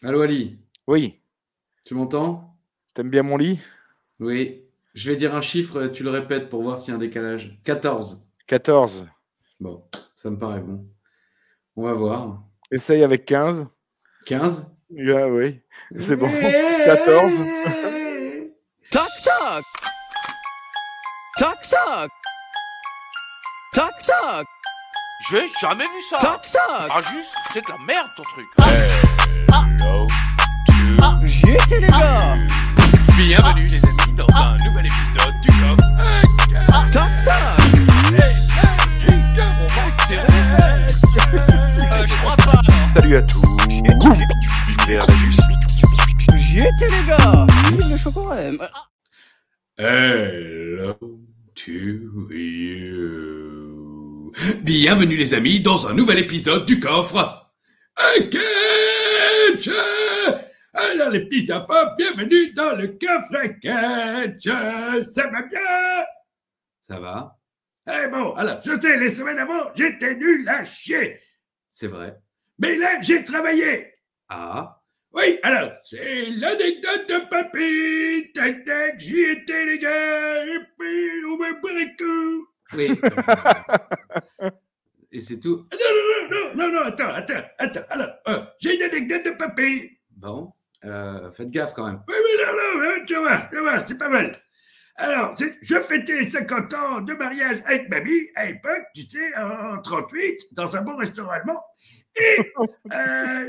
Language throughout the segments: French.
Allô Ali, Oui, tu m'entends? t'aimes bien mon lit? Oui. Je vais dire un chiffre, tu le répètes pour voir s'il y a un décalage. 14. 14. Bon, ça me paraît bon. On va voir. Essaye avec 15. 15. Ah oui, c'est bon. 14. Toc toc, toc toc, toc toc, J'ai jamais vu ça. toc toc. Ah juste, c'est de la merde ton truc. J'étais les gars. Bienvenue les amis dans un nouvel épisode du coffre. Toc toc, On va se serrer les fesses. Je crois pas. Salut à tous. L'univers d'Ajus. j'étais les gars. Vive le chocolat. Hello to you. Bienvenue les amis dans un nouvel épisode du coffre. Catch. Alors les petits enfants, bienvenue dans le coffre Catch. Ça va bien? Ça va? Eh bon, alors, je t'ai les semaines avant, j'étais nul à chier. C'est vrai. Mais là, j'ai travaillé. Ah? Oui, alors, c'est l'anecdote de papy. Tac, tac, j'y étais, les gars. Et puis, on va boire un coup. Oui. Et c'est tout. Non, attends. Alors, j'ai une anecdote de papy. Bon, faites gaffe quand même. Oui, non, tu vois, c'est pas mal. Alors, je fêtais les 50 ans de mariage avec mamie à l'époque, tu sais, en 38, dans un bon restaurant allemand. Et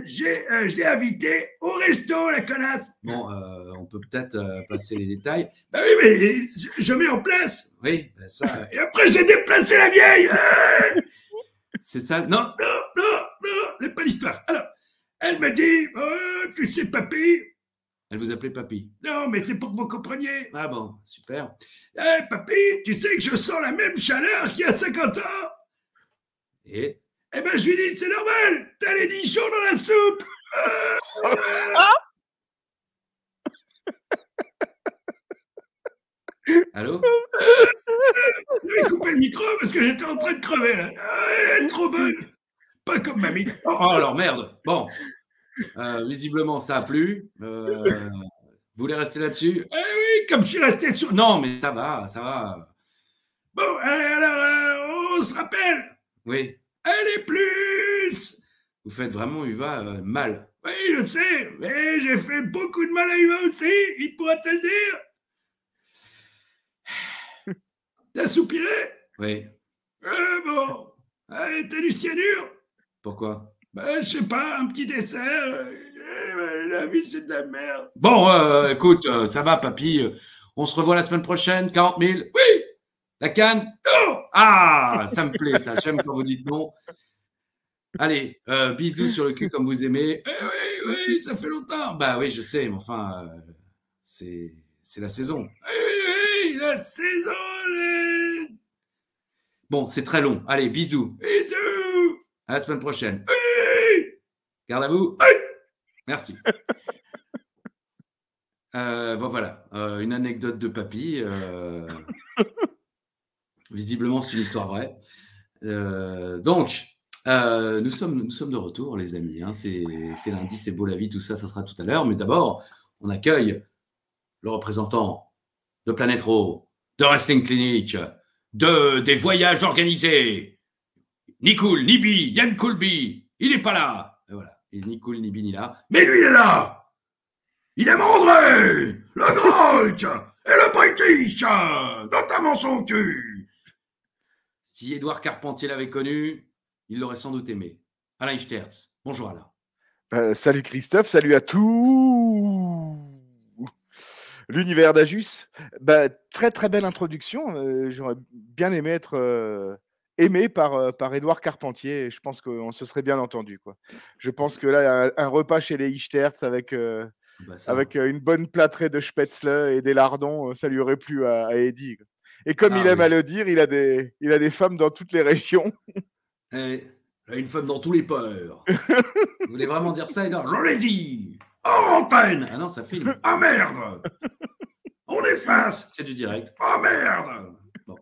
je l'ai invité au resto, la connasse. Bon, on peut peut-être passer les détails. Ben oui, mais je mets en place. Oui, ben ça. Et après, j'ai déplacé la vieille. C'est ça. Non, c'est pas l'histoire. Alors, elle m'a dit, tu sais, papy. Elle vous appelait papy. Non, mais c'est pour que vous compreniez. Ah bon, super. Papy, tu sais que je sens la même chaleur qu'il y a 50 ans. Et eh ben, je lui dis, c'est normal, t'as les nichons dans la soupe. Allô? Je vais couper le micro parce que j'étais en train de crever là. Elle est trop bonne. Pas comme mamie. Oh, alors merde. Bon. Visiblement, ça a plu. Vous voulez rester là-dessus? Eh oui, comme je suis resté sur. Non, mais ça va. Bon, alors, on se rappelle. Oui. Elle est plus. Vous faites vraiment Uva mal. Oui, je sais, mais j'ai fait beaucoup de mal à Uva aussi. Il pourra te le dire. T'as soupiré? Oui. Bon. T'as du cyanure? Pourquoi? Je sais pas, un petit dessert. La vie, c'est de la merde. Bon, écoute, ça va, papy. On se revoit la semaine prochaine, 40 000. Oui! La canne? Non! Ah, ça me plaît, ça. J'aime quand vous dites non. Allez, bisous sur le cul comme vous aimez. Oui, ça fait longtemps. Bah oui, je sais, mais enfin, c'est la saison. Oui, la saison. Bon, c'est très long. Allez, bisous. Bisous. À la semaine prochaine. Oui. Garde à vous. Oui. Merci. Bon, voilà. Une anecdote de papy. Visiblement, c'est une histoire vraie. Donc, nous sommes de retour, les amis. Hein. C'est lundi, c'est beau la vie, tout ça, ça sera tout à l'heure. Mais d'abord, on accueille le représentant de Planète Raw, de Wrestling Clinic, des voyages organisés. Ni cool, ni bi, Yann Coolby, il n'est pas là. Et voilà, et ni cool, ni bi, ni là. Mais lui, il est là. Il aime André, le Grolch et le British, notamment son cul. Si Édouard Carpentier l'avait connu, il l'aurait sans doute aimé. Alain Stertz, bonjour Alain. Salut Christophe, salut à tous. L'univers d'Ajus. Très très belle introduction. J'aurais bien aimé être aimé par Édouard Carpentier. Je pense qu'on se serait bien entendu, quoi. Je pense que là, un repas chez les Ichterz avec une bonne plâtrée de spätzle et des lardons, ça lui aurait plu à Eddie. Et comme il aime à le dire, il a des femmes dans toutes les régions. Une femme dans tous les ports. Vous voulez vraiment dire ça? Non, j'en ai dit. Oh, antenne. Ah non, ça filme. Ah merde. On efface. C'est du direct. Oh merde. Bon.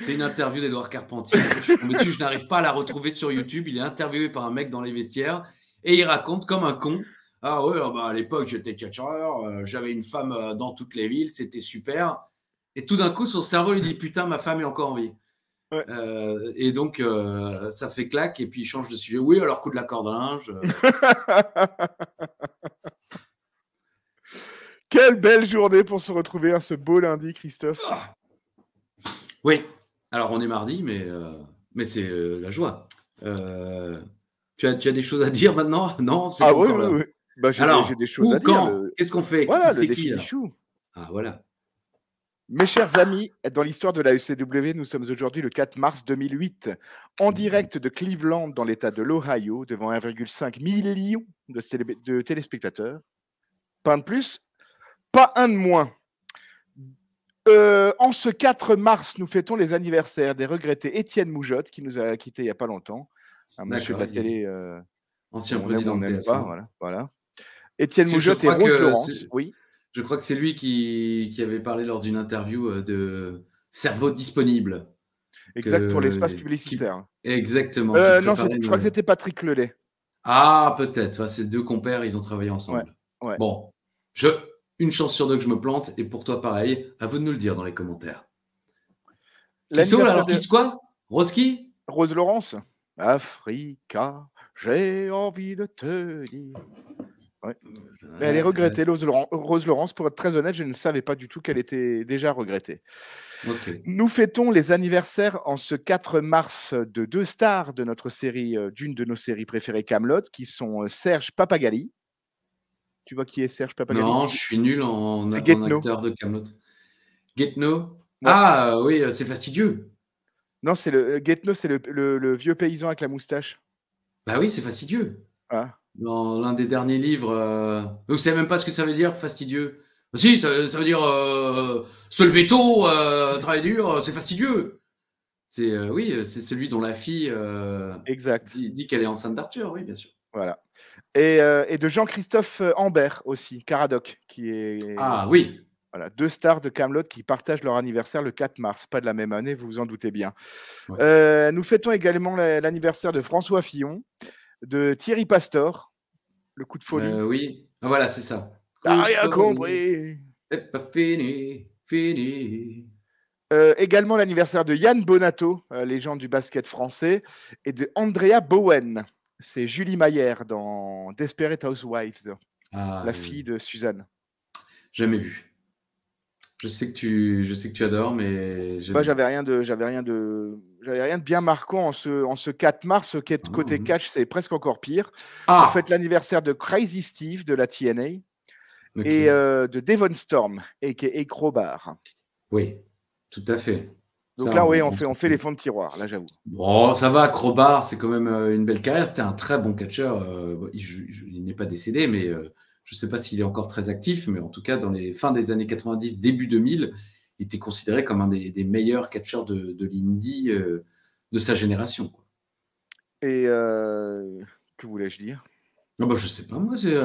C'est une interview d'Édouard Carpentier. Je n'arrive pas à la retrouver sur YouTube. Il est interviewé par un mec dans les vestiaires. Et il raconte comme un con. Ah ouais, bah à l'époque, j'étais catcheur, j'avais une femme dans toutes les villes, c'était super. Et tout d'un coup, son cerveau lui dit putain, ma femme est encore en vie. Ouais. Et donc, ça fait claque, et puis il change de sujet. Oui, alors coup de la corde à linge. Quelle belle journée pour se retrouver ce beau lundi, Christophe. Ah. Oui, alors on est mardi, mais c'est la joie. Tu as des choses à dire maintenant? Non, c'est Ah pas oui, encore oui, là. oui. Bah, j'ai Alors, des choses où, à dire. quand? Qu'est-ce qu'on fait? Voilà, le C'est qui défi là? Michou. Ah voilà. Mes chers amis, dans l'histoire de la ECW, nous sommes aujourd'hui le 4 mars 2008, en direct de Cleveland, dans l'État de l'Ohio, devant 1,5 million de téléspectateurs. Pas un de plus, pas un de moins. En ce 4 mars, nous fêtons les anniversaires des regrettés Étienne Moujotte, qui nous a quittés il n'y a pas longtemps. Un monsieur de la télé, ancien on aime ou président on de n'aime TF1. pas. Voilà. Étienne Moujotte et Rose Laurence. Oui. Je crois que c'est lui qui avait parlé lors d'une interview de cerveau disponible. Exact, pour l'espace publicitaire. Exactement. Non, je crois que c'était Patrick Lelay. Ah, peut-être. Enfin, ces deux compères, ils ont travaillé ensemble. Ouais. Bon, une chance sur deux que je me plante, et pour toi, pareil. À vous de nous le dire dans les commentaires. Qui sont alors? Qui quoi? Roski? Rose Laurence. Africa, j'ai envie de te dire. Ouais. Mais elle est regrettée, Rose Laurence. Pour être très honnête, je ne savais pas du tout qu'elle était déjà regrettée. Okay. Nous fêtons les anniversaires en ce 4 mars de deux stars de notre série, d'une de nos séries préférées, Kaamelott, qui sont Serge Papagali. Tu vois qui est Serge Papagali? Non, je suis nul en acteur de Kaamelott. Guetno? Ouais. Ah oui, c'est fastidieux. Non, c'est Guetno, c'est le vieux paysan avec la moustache. Bah oui, c'est fastidieux. Ah. Dans l'un des derniers livres, vous savez même pas ce que ça veut dire, fastidieux. Si, ça veut dire se lever tôt, travailler dur, c'est fastidieux. Oui, c'est celui dont la fille exact. dit qu'elle est enceinte d'Arthur, oui, bien sûr. Voilà. Et de Jean-Christophe Ambert aussi, Caradoc, qui est. Ah oui. Voilà, deux stars de Kaamelott qui partagent leur anniversaire le 4 mars, pas de la même année, vous vous en doutez bien. Ouais. Nous fêtons également l'anniversaire de François Fillon, de Thierry Pastor, le coup de folie. Oui, voilà, c'est ça. T'as rien compris. C'est pas fini. Également l'anniversaire de Yann Bonato, légende du basket français, et de Andrea Bowen. C'est Julie Maillère dans Desperate Housewives, la fille de Suzanne. Jamais vu. Je sais que tu adores, mais j'avais rien de bien marquant en ce 4 mars. Côté catch, c'est presque encore pire. On fête l'anniversaire de Crazy Steve de la TNA et de Devon Storm et Crowbar. Oui, tout à fait. Donc ça, là, oui, on fait les fonds de tiroir, là, j'avoue. Bon, ça va, Crowbar, c'est quand même une belle carrière. C'était un très bon catcheur. Il n'est pas décédé, mais je ne sais pas s'il est encore très actif, mais en tout cas, dans les fins des années 90, début 2000, il était considéré comme un des meilleurs catcheurs de l'indie de sa génération. Quoi. Et que voulais-je dire? Je ne sais pas, moi, c'est...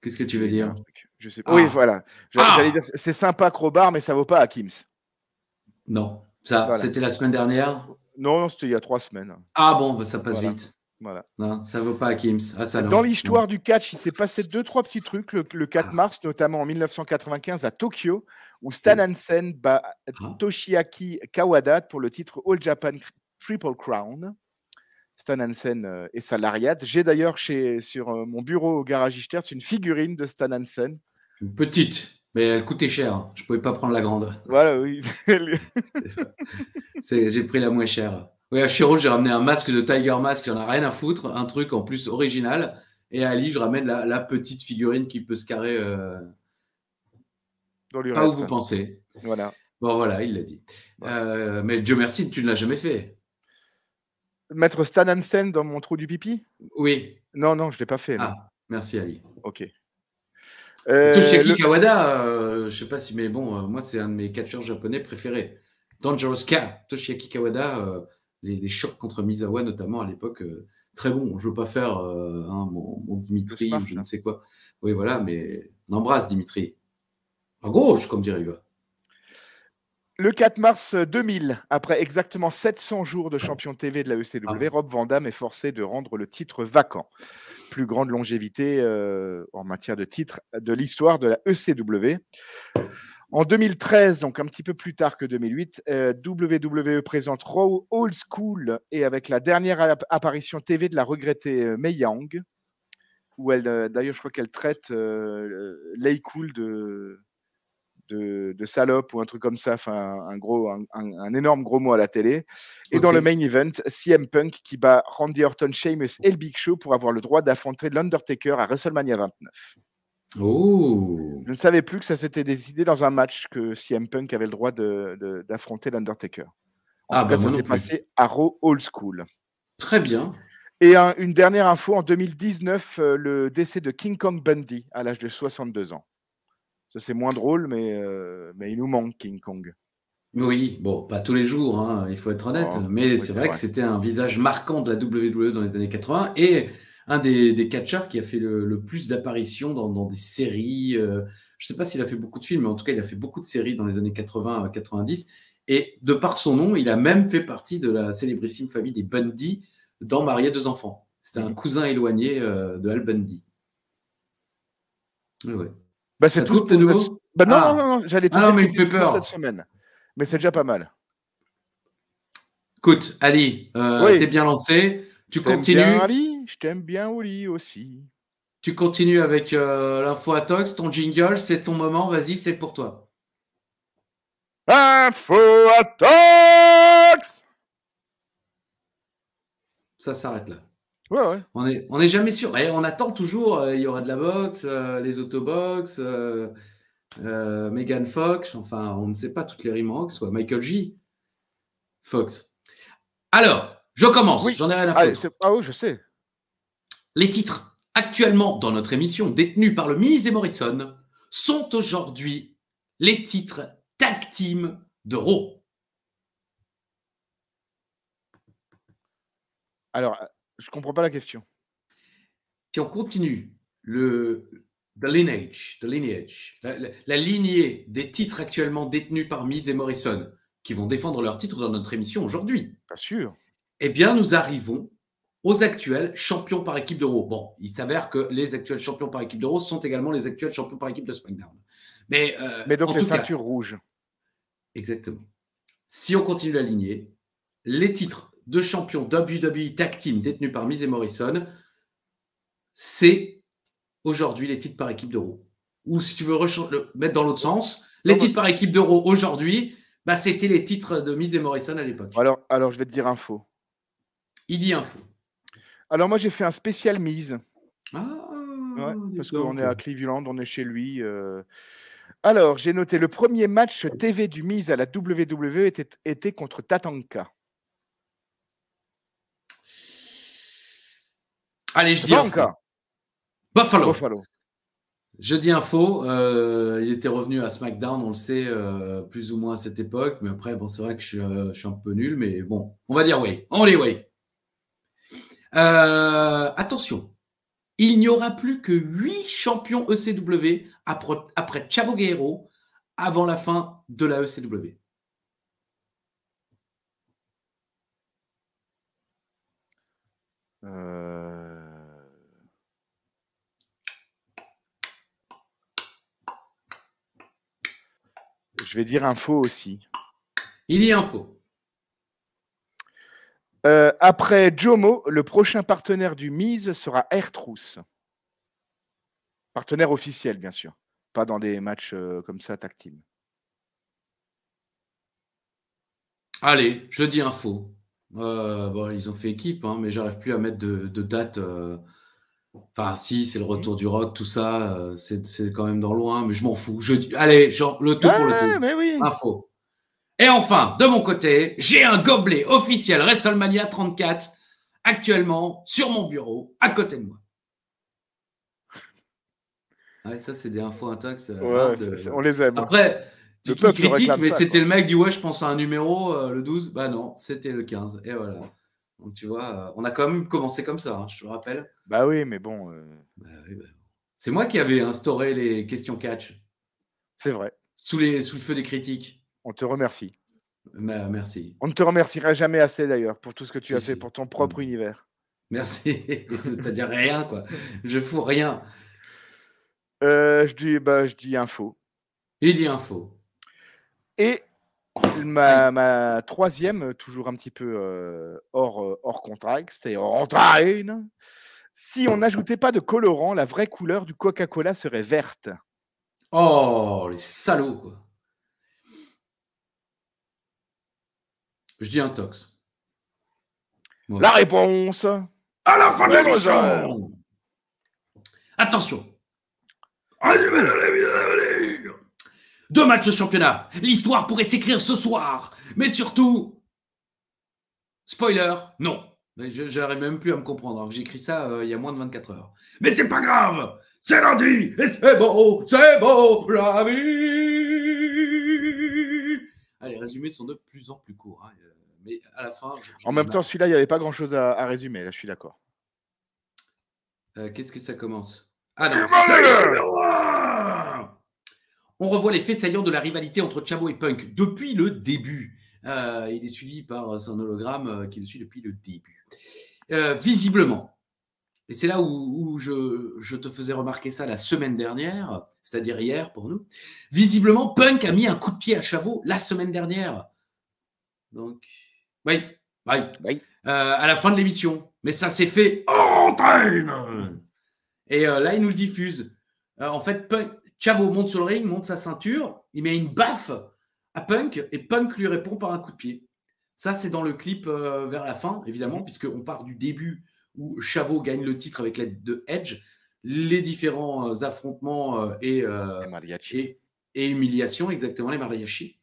Qu'est-ce que tu veux dire? Je sais pas. Oui, voilà. J'allais dire, c'est sympa Crowbar, mais ça ne vaut pas Hakim's. Non, c'était la semaine dernière? Non, c'était il y a 3 semaines. Ah bon, ça passe vite. Voilà. Non, ça ne vaut pas Hakim's. Dans l'histoire du catch, il s'est passé 2-3 petits trucs le 4 mars, notamment en 1995 à Tokyo, où Stan Hansen bat Toshiaki Kawada pour le titre All Japan Triple Crown. Stan Hansen et sa lariat. J'ai d'ailleurs sur mon bureau au garage Ichters une figurine de Stan Hansen. Une petite, mais elle coûtait cher. Je ne pouvais pas prendre la grande. Voilà, oui. J'ai pris la moins chère. Oui, à Chiro, j'ai ramené un masque de Tiger Mask, j'en ai rien à foutre, un truc en plus original. Et à Ali, je ramène la petite figurine qui peut se carrer pas où vous pensez. Voilà. Bon, voilà, il l'a dit. Ouais. Mais Dieu merci, tu ne l'as jamais fait. Mettre Stan Hansen dans mon trou du pipi? Oui. Non, je ne l'ai pas fait. Non. Ah, merci Ali. Ok. Toshiaki Kawada, je ne sais pas si, mais bon, moi, c'est un de mes catcheurs japonais préférés. Dangerous K, Toshiaki Kawada, les chocs contre Misawa, notamment à l'époque, très bon. Je ne veux pas faire mon Dimitri ou je ne sais quoi. Oui, voilà, mais on embrasse Dimitri. À gauche, comme dirait Yva. Le 4 mars 2000, après exactement 700 jours de champion TV de la ECW, Rob Van Dam est forcé de rendre le titre vacant. Plus grande longévité en matière de titre de l'histoire de la ECW. En 2013, donc un petit peu plus tard que 2008, WWE présente Raw Old School et avec la dernière apparition TV de la regrettée Mae Young, où elle, d'ailleurs, je crois qu'elle traite Lay Cool de salope ou un truc comme ça, enfin un énorme gros mot à la télé. Et dans le main event, CM Punk qui bat Randy Orton, Sheamus et le Big Show pour avoir le droit d'affronter l'Undertaker à WrestleMania 29. Oh. Je ne savais plus que ça s'était décidé dans un match que CM Punk avait le droit d'affronter l'Undertaker. En tout cas, ça s'est passé à Raw Old School. Très bien. Et une dernière info, en 2019, le décès de King Kong Bundy à l'âge de 62 ans. Ça, c'est moins drôle, mais il nous manque King Kong. Oui, bon, pas tous les jours, hein, il faut être honnête, mais c'est vrai que c'était un visage marquant de la WWE dans les années 80 et un des catcheurs qui a fait le plus d'apparitions dans des séries. Je ne sais pas s'il a fait beaucoup de films, mais en tout cas, il a fait beaucoup de séries dans les années 80 à 90. Et de par son nom, il a même fait partie de la célébrissime famille des Bundy dans Marié 2 enfants. C'était un cousin éloigné de Al Bundy. Ouais. Bah, c'est tout de nouveau. Bah, non, j'allais tout mais il me fait peur cette semaine. Mais c'est déjà pas mal. Écoute, Ali, t'es bien lancé. Tu continues. Bien, Ali, je t'aime bien, Oli, aussi. Tu continues avec l'info Atox, ton jingle, c'est ton moment, vas-y, c'est pour toi. Info Atox. Ça s'arrête là. Ouais. On est jamais sûr. Et on attend toujours, il y aura de la boxe, les autobox, Megan Fox, enfin, on ne sait pas toutes les remarques, soit Michael J. Fox. Alors, je commence, j'en ai rien à foutre. Oui, je sais. Les titres actuellement dans notre émission détenus par le Miz et Morrison sont aujourd'hui les titres tag team de Raw. Alors, je comprends pas la question. Si on continue the lineage, la lignée des titres actuellement détenus par Miz et Morrison, qui vont défendre leurs titres dans notre émission aujourd'hui. Pas sûr. Eh bien, nous arrivons aux actuels champions par équipe de Raw. Bon, il s'avère que les actuels champions par équipe de Raw sont également les actuels champions par équipe de SmackDown. Mais donc les ceintures rouges. Exactement. Si on continue la lignée, les titres de champion WWE Tag Team détenus par Miz et Morrison, c'est aujourd'hui les titres par équipe de Raw. Ou si tu veux le mettre dans l'autre sens, les titres par équipe de Raw aujourd'hui, bah, c'était les titres de Miz et Morrison à l'époque. Alors, je vais te dire info. Il dit info. Alors, moi, j'ai fait un spécial Miz. Parce qu'on est à Cleveland, on est chez lui. Alors, j'ai noté le premier match TV du Miz à la WWE était contre Tatanka. Allez, je dis info. Buffalo. Je dis info. Il était revenu à SmackDown, on le sait, plus ou moins à cette époque. Mais après, bon, c'est vrai que je suis un peu nul. Mais bon, on va dire oui. On les oui. Attention. Il n'y aura plus que 8 champions ECW après Chavo Guerrero avant la fin de la ECW. Je vais dire info aussi. Il y a info. Après Jomo, le prochain partenaire du Miz sera R-Truth. Partenaire officiel, bien sûr. Pas dans des matchs comme ça, tag team. Allez, je dis info. Bon, ils ont fait équipe, hein, mais j'arrive plus à mettre de date. Enfin, si, c'est le retour du rock, tout ça, c'est quand même dans loin, mais je m'en fous. Allez, genre, le tout pour le tout. Mais oui. Info. Et enfin, de mon côté, j'ai un gobelet officiel WrestleMania 34 actuellement sur mon bureau, à côté de moi. Ouais, ça, c'est des infos intox. On les aime. Après, tu critiques, mais c'était le mec dit ouais, je pense à un numéro, le 12. Bah non, c'était le 15. Et voilà. Donc tu vois, on a quand même commencé comme ça, hein, je te le rappelle. Bah oui, mais bon. C'est moi qui avais instauré les questions catch. C'est vrai. Sous le feu des critiques. On te remercie. Merci. On ne te remerciera jamais assez d'ailleurs pour tout ce que tu Si, as fait si. pour ton propre univers. Merci. C'est-à-dire rien, quoi. Je fous rien. Je dis info. Il dit info. Et ma troisième, toujours un petit peu hors contexte et hors entraîne. Si on n'ajoutait pas de colorant, la vraie couleur du Coca-Cola serait verte. Oh, les salauds, quoi. Je dis intox. Ouais. La réponse À la fin de Ouais, l'émission. Attention. Résumé de la vie de la Ligue. 2 matchs de championnat. L'histoire pourrait s'écrire ce soir. Mais surtout, spoiler, non. Je n'arrive même plus à me comprendre. Alors que j'écris ça il y a moins de 24 heures. Mais c'est pas grave. C'est lundi et c'est beau, la vie. Allez, les résumés sont de plus en plus courts. Hein. Mais à la fin... En même temps, celui-là, il n'y avait pas grand-chose à résumer. Là, je suis d'accord. Qu'est-ce que ça commence? Ah non, c'est numéro 1. On revoit les faits saillants de la rivalité entre Chavo et Punk depuis le début. Il est suivi par son hologramme qui le suit depuis le début. Visiblement, et c'est là où je te faisais remarquer ça la semaine dernière, c'est-à-dire hier pour nous, visiblement, Punk a mis un coup de pied à Chavo la semaine dernière. Donc, oui. À la fin de l'émission. Mais ça s'est fait en antenne. Et là, il nous le diffuse. En fait, Chavo monte sur le ring, monte sa ceinture, il met une baffe à Punk et Punk lui répond par un coup de pied. Ça, c'est dans le clip vers la fin, évidemment, puisqu'on part du début où Chavo gagne le titre avec l'aide de Edge, les différents affrontements et humiliations, exactement, les mariachis.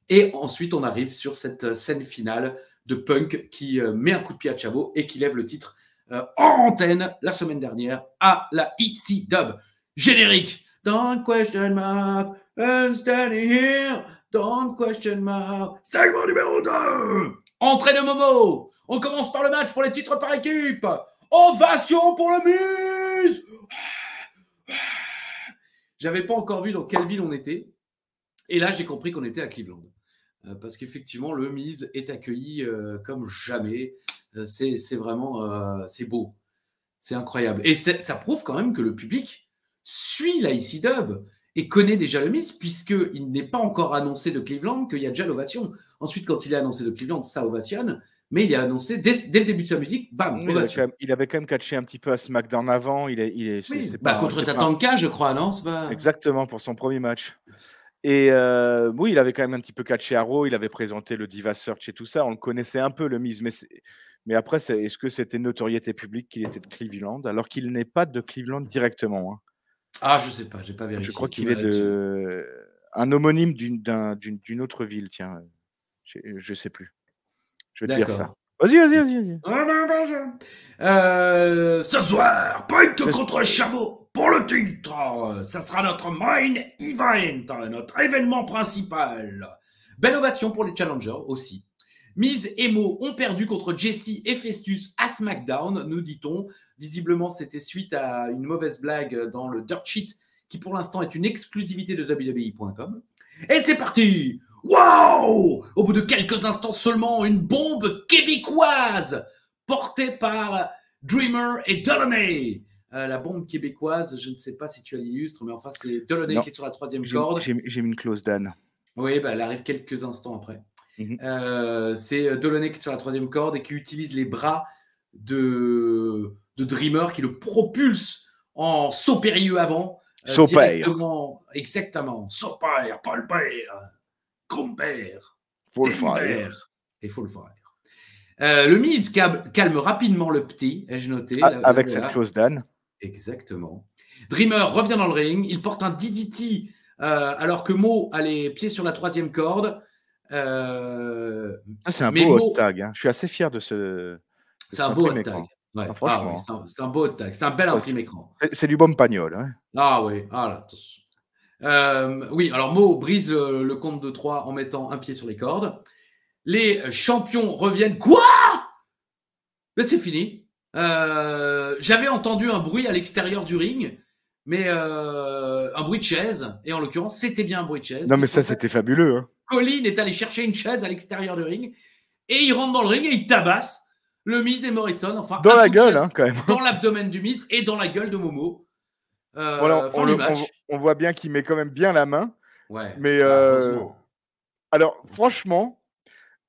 Et ensuite, on arrive sur cette scène finale de Punk qui met un coup de pied à Chavo et qui lève le titre en antenne la semaine dernière à la ECW. Générique. Don't question mark, I'm standing here. Don't question mark. Segment numéro 2. Entrée de Momo. On commence par le match pour les titres par équipe. Ovation pour le Miz. J'avais pas encore vu dans quelle ville on était. Et là, j'ai compris qu'on était à Cleveland. Parce qu'effectivement, le Miz est accueilli comme jamais. C'est vraiment c'est beau. C'est incroyable. Et ça prouve quand même que le public suit la ECW et connaît déjà le Miz, puisqu'il n'est pas encore annoncé de Cleveland qu'il y a déjà l'ovation. Ensuite, quand il est annoncé de Cleveland, ça ovationne. Mais il est annoncé dès le début de sa musique, bam, ovation. Il avait quand même catché un petit peu à SmackDown avant. Contre Tatanka, je crois, non? Pas... Exactement, pour son premier match. Et oui, il avait quand même un petit peu catché à Raw, il avait présenté le Diva Search et tout ça, on le connaissait un peu, le Miz, mais après, est-ce que c'était notoriété publique qu'il était de Cleveland, alors qu'il n'est pas de Cleveland directement hein. Ah, je sais pas, j'ai pas vérifié. Je crois qu'il est un homonyme d'une autre ville, tiens, je sais plus. Je vais te dire ça. Vas-y. Ce soir, Punk contre Chavo pour le titre. Ça sera notre main event, notre événement principal. Belle ovation pour les challengers aussi. Miz et Mo ont perdu contre Jesse et Festus à SmackDown, nous dit-on. Visiblement, c'était suite à une mauvaise blague dans le Dirt Sheet, qui pour l'instant est une exclusivité de WWE.com. Et c'est parti! Wow! Au bout de quelques instants seulement, une bombe québécoise portée par Dreamer et Delaunay. La bombe québécoise, je ne sais pas si tu as l'illustre, mais enfin, c'est Delaunay qui est sur la 3e corde. J'ai mis une clause d'Anne. Oui, elle arrive quelques instants après. C'est Delaunay qui est sur la 3e corde et qui utilise les bras de Dreamer qui le propulse en saut périlleux avant. Exactement. Saut père, Paul père. Grand-père, Père et faut le faire. Le Miz calme rapidement le petit, ai-je noté. Avec cette clause d'Anne. Exactement. Dreamer revient dans le ring, il porte un DDT alors que Mo a les pieds sur la 3e corde. C'est un beau hot tag. Hein. Je suis assez fier de ce. C'est un beau hot tag. Ouais. Franchement. C'est un beau hot tag. C'est un bel imprime écran. C'est du bon pagnol. Hein. Ah oui, attention. Oui, alors Mo brise le compte de 3 en mettant un pied sur les cordes. Les champions reviennent. Quoi? Mais c'est fini. J'avais entendu un bruit à l'extérieur du ring. mais un bruit de chaise. Et en l'occurrence, c'était bien un bruit de chaise. Non, mais ça, puisqu'en fait, c'était fabuleux. Hein. Colin est allé chercher une chaise à l'extérieur du ring et il rentre dans le ring et il tabasse le Miz et Morrison. Enfin, Dans un la coup de gueule, chaise hein, quand même. dans l'abdomen du Miz et dans la gueule de Momo. Voilà, Fin du match. on voit bien qu'il met quand même bien la main. Ouais, Mais heureusement. alors, franchement,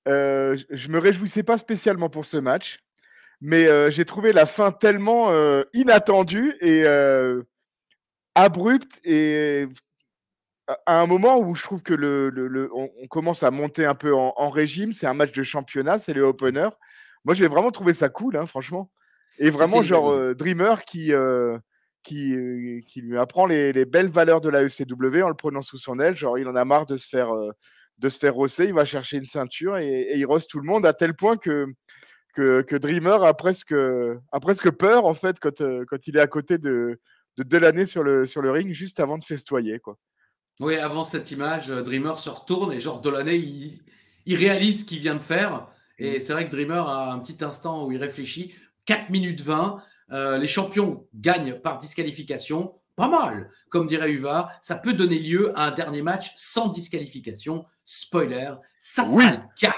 je me réjouissais pas spécialement pour ce match, mais j'ai trouvé la fin tellement inattendue et abrupte et à un moment où je trouve que on commence à monter un peu en régime. C'est un match de championnat, c'est le opener. Moi, j'ai vraiment trouvé ça cool, hein, franchement. Et vraiment, C'était une genre, belle idée. Dreamer qui lui apprend les belles valeurs de la ECW en le prenant sous son aile. Genre, il en a marre de se faire rosser. Il va chercher une ceinture et il rosse tout le monde à tel point que Dreamer a presque peur, en fait, quand il est à côté de Delaney sur le ring, juste avant de festoyer, quoi. Oui, avant cette image, Dreamer se retourne et genre Delaney, il réalise ce qu'il vient de faire. Et c'est vrai que Dreamer a un petit instant où il réfléchit. 4 minutes 20, les champions gagnent par disqualification. Pas mal, comme dirait Uva. Ça peut donner lieu à un dernier match sans disqualification. Spoiler, ça sera Oui. le cas.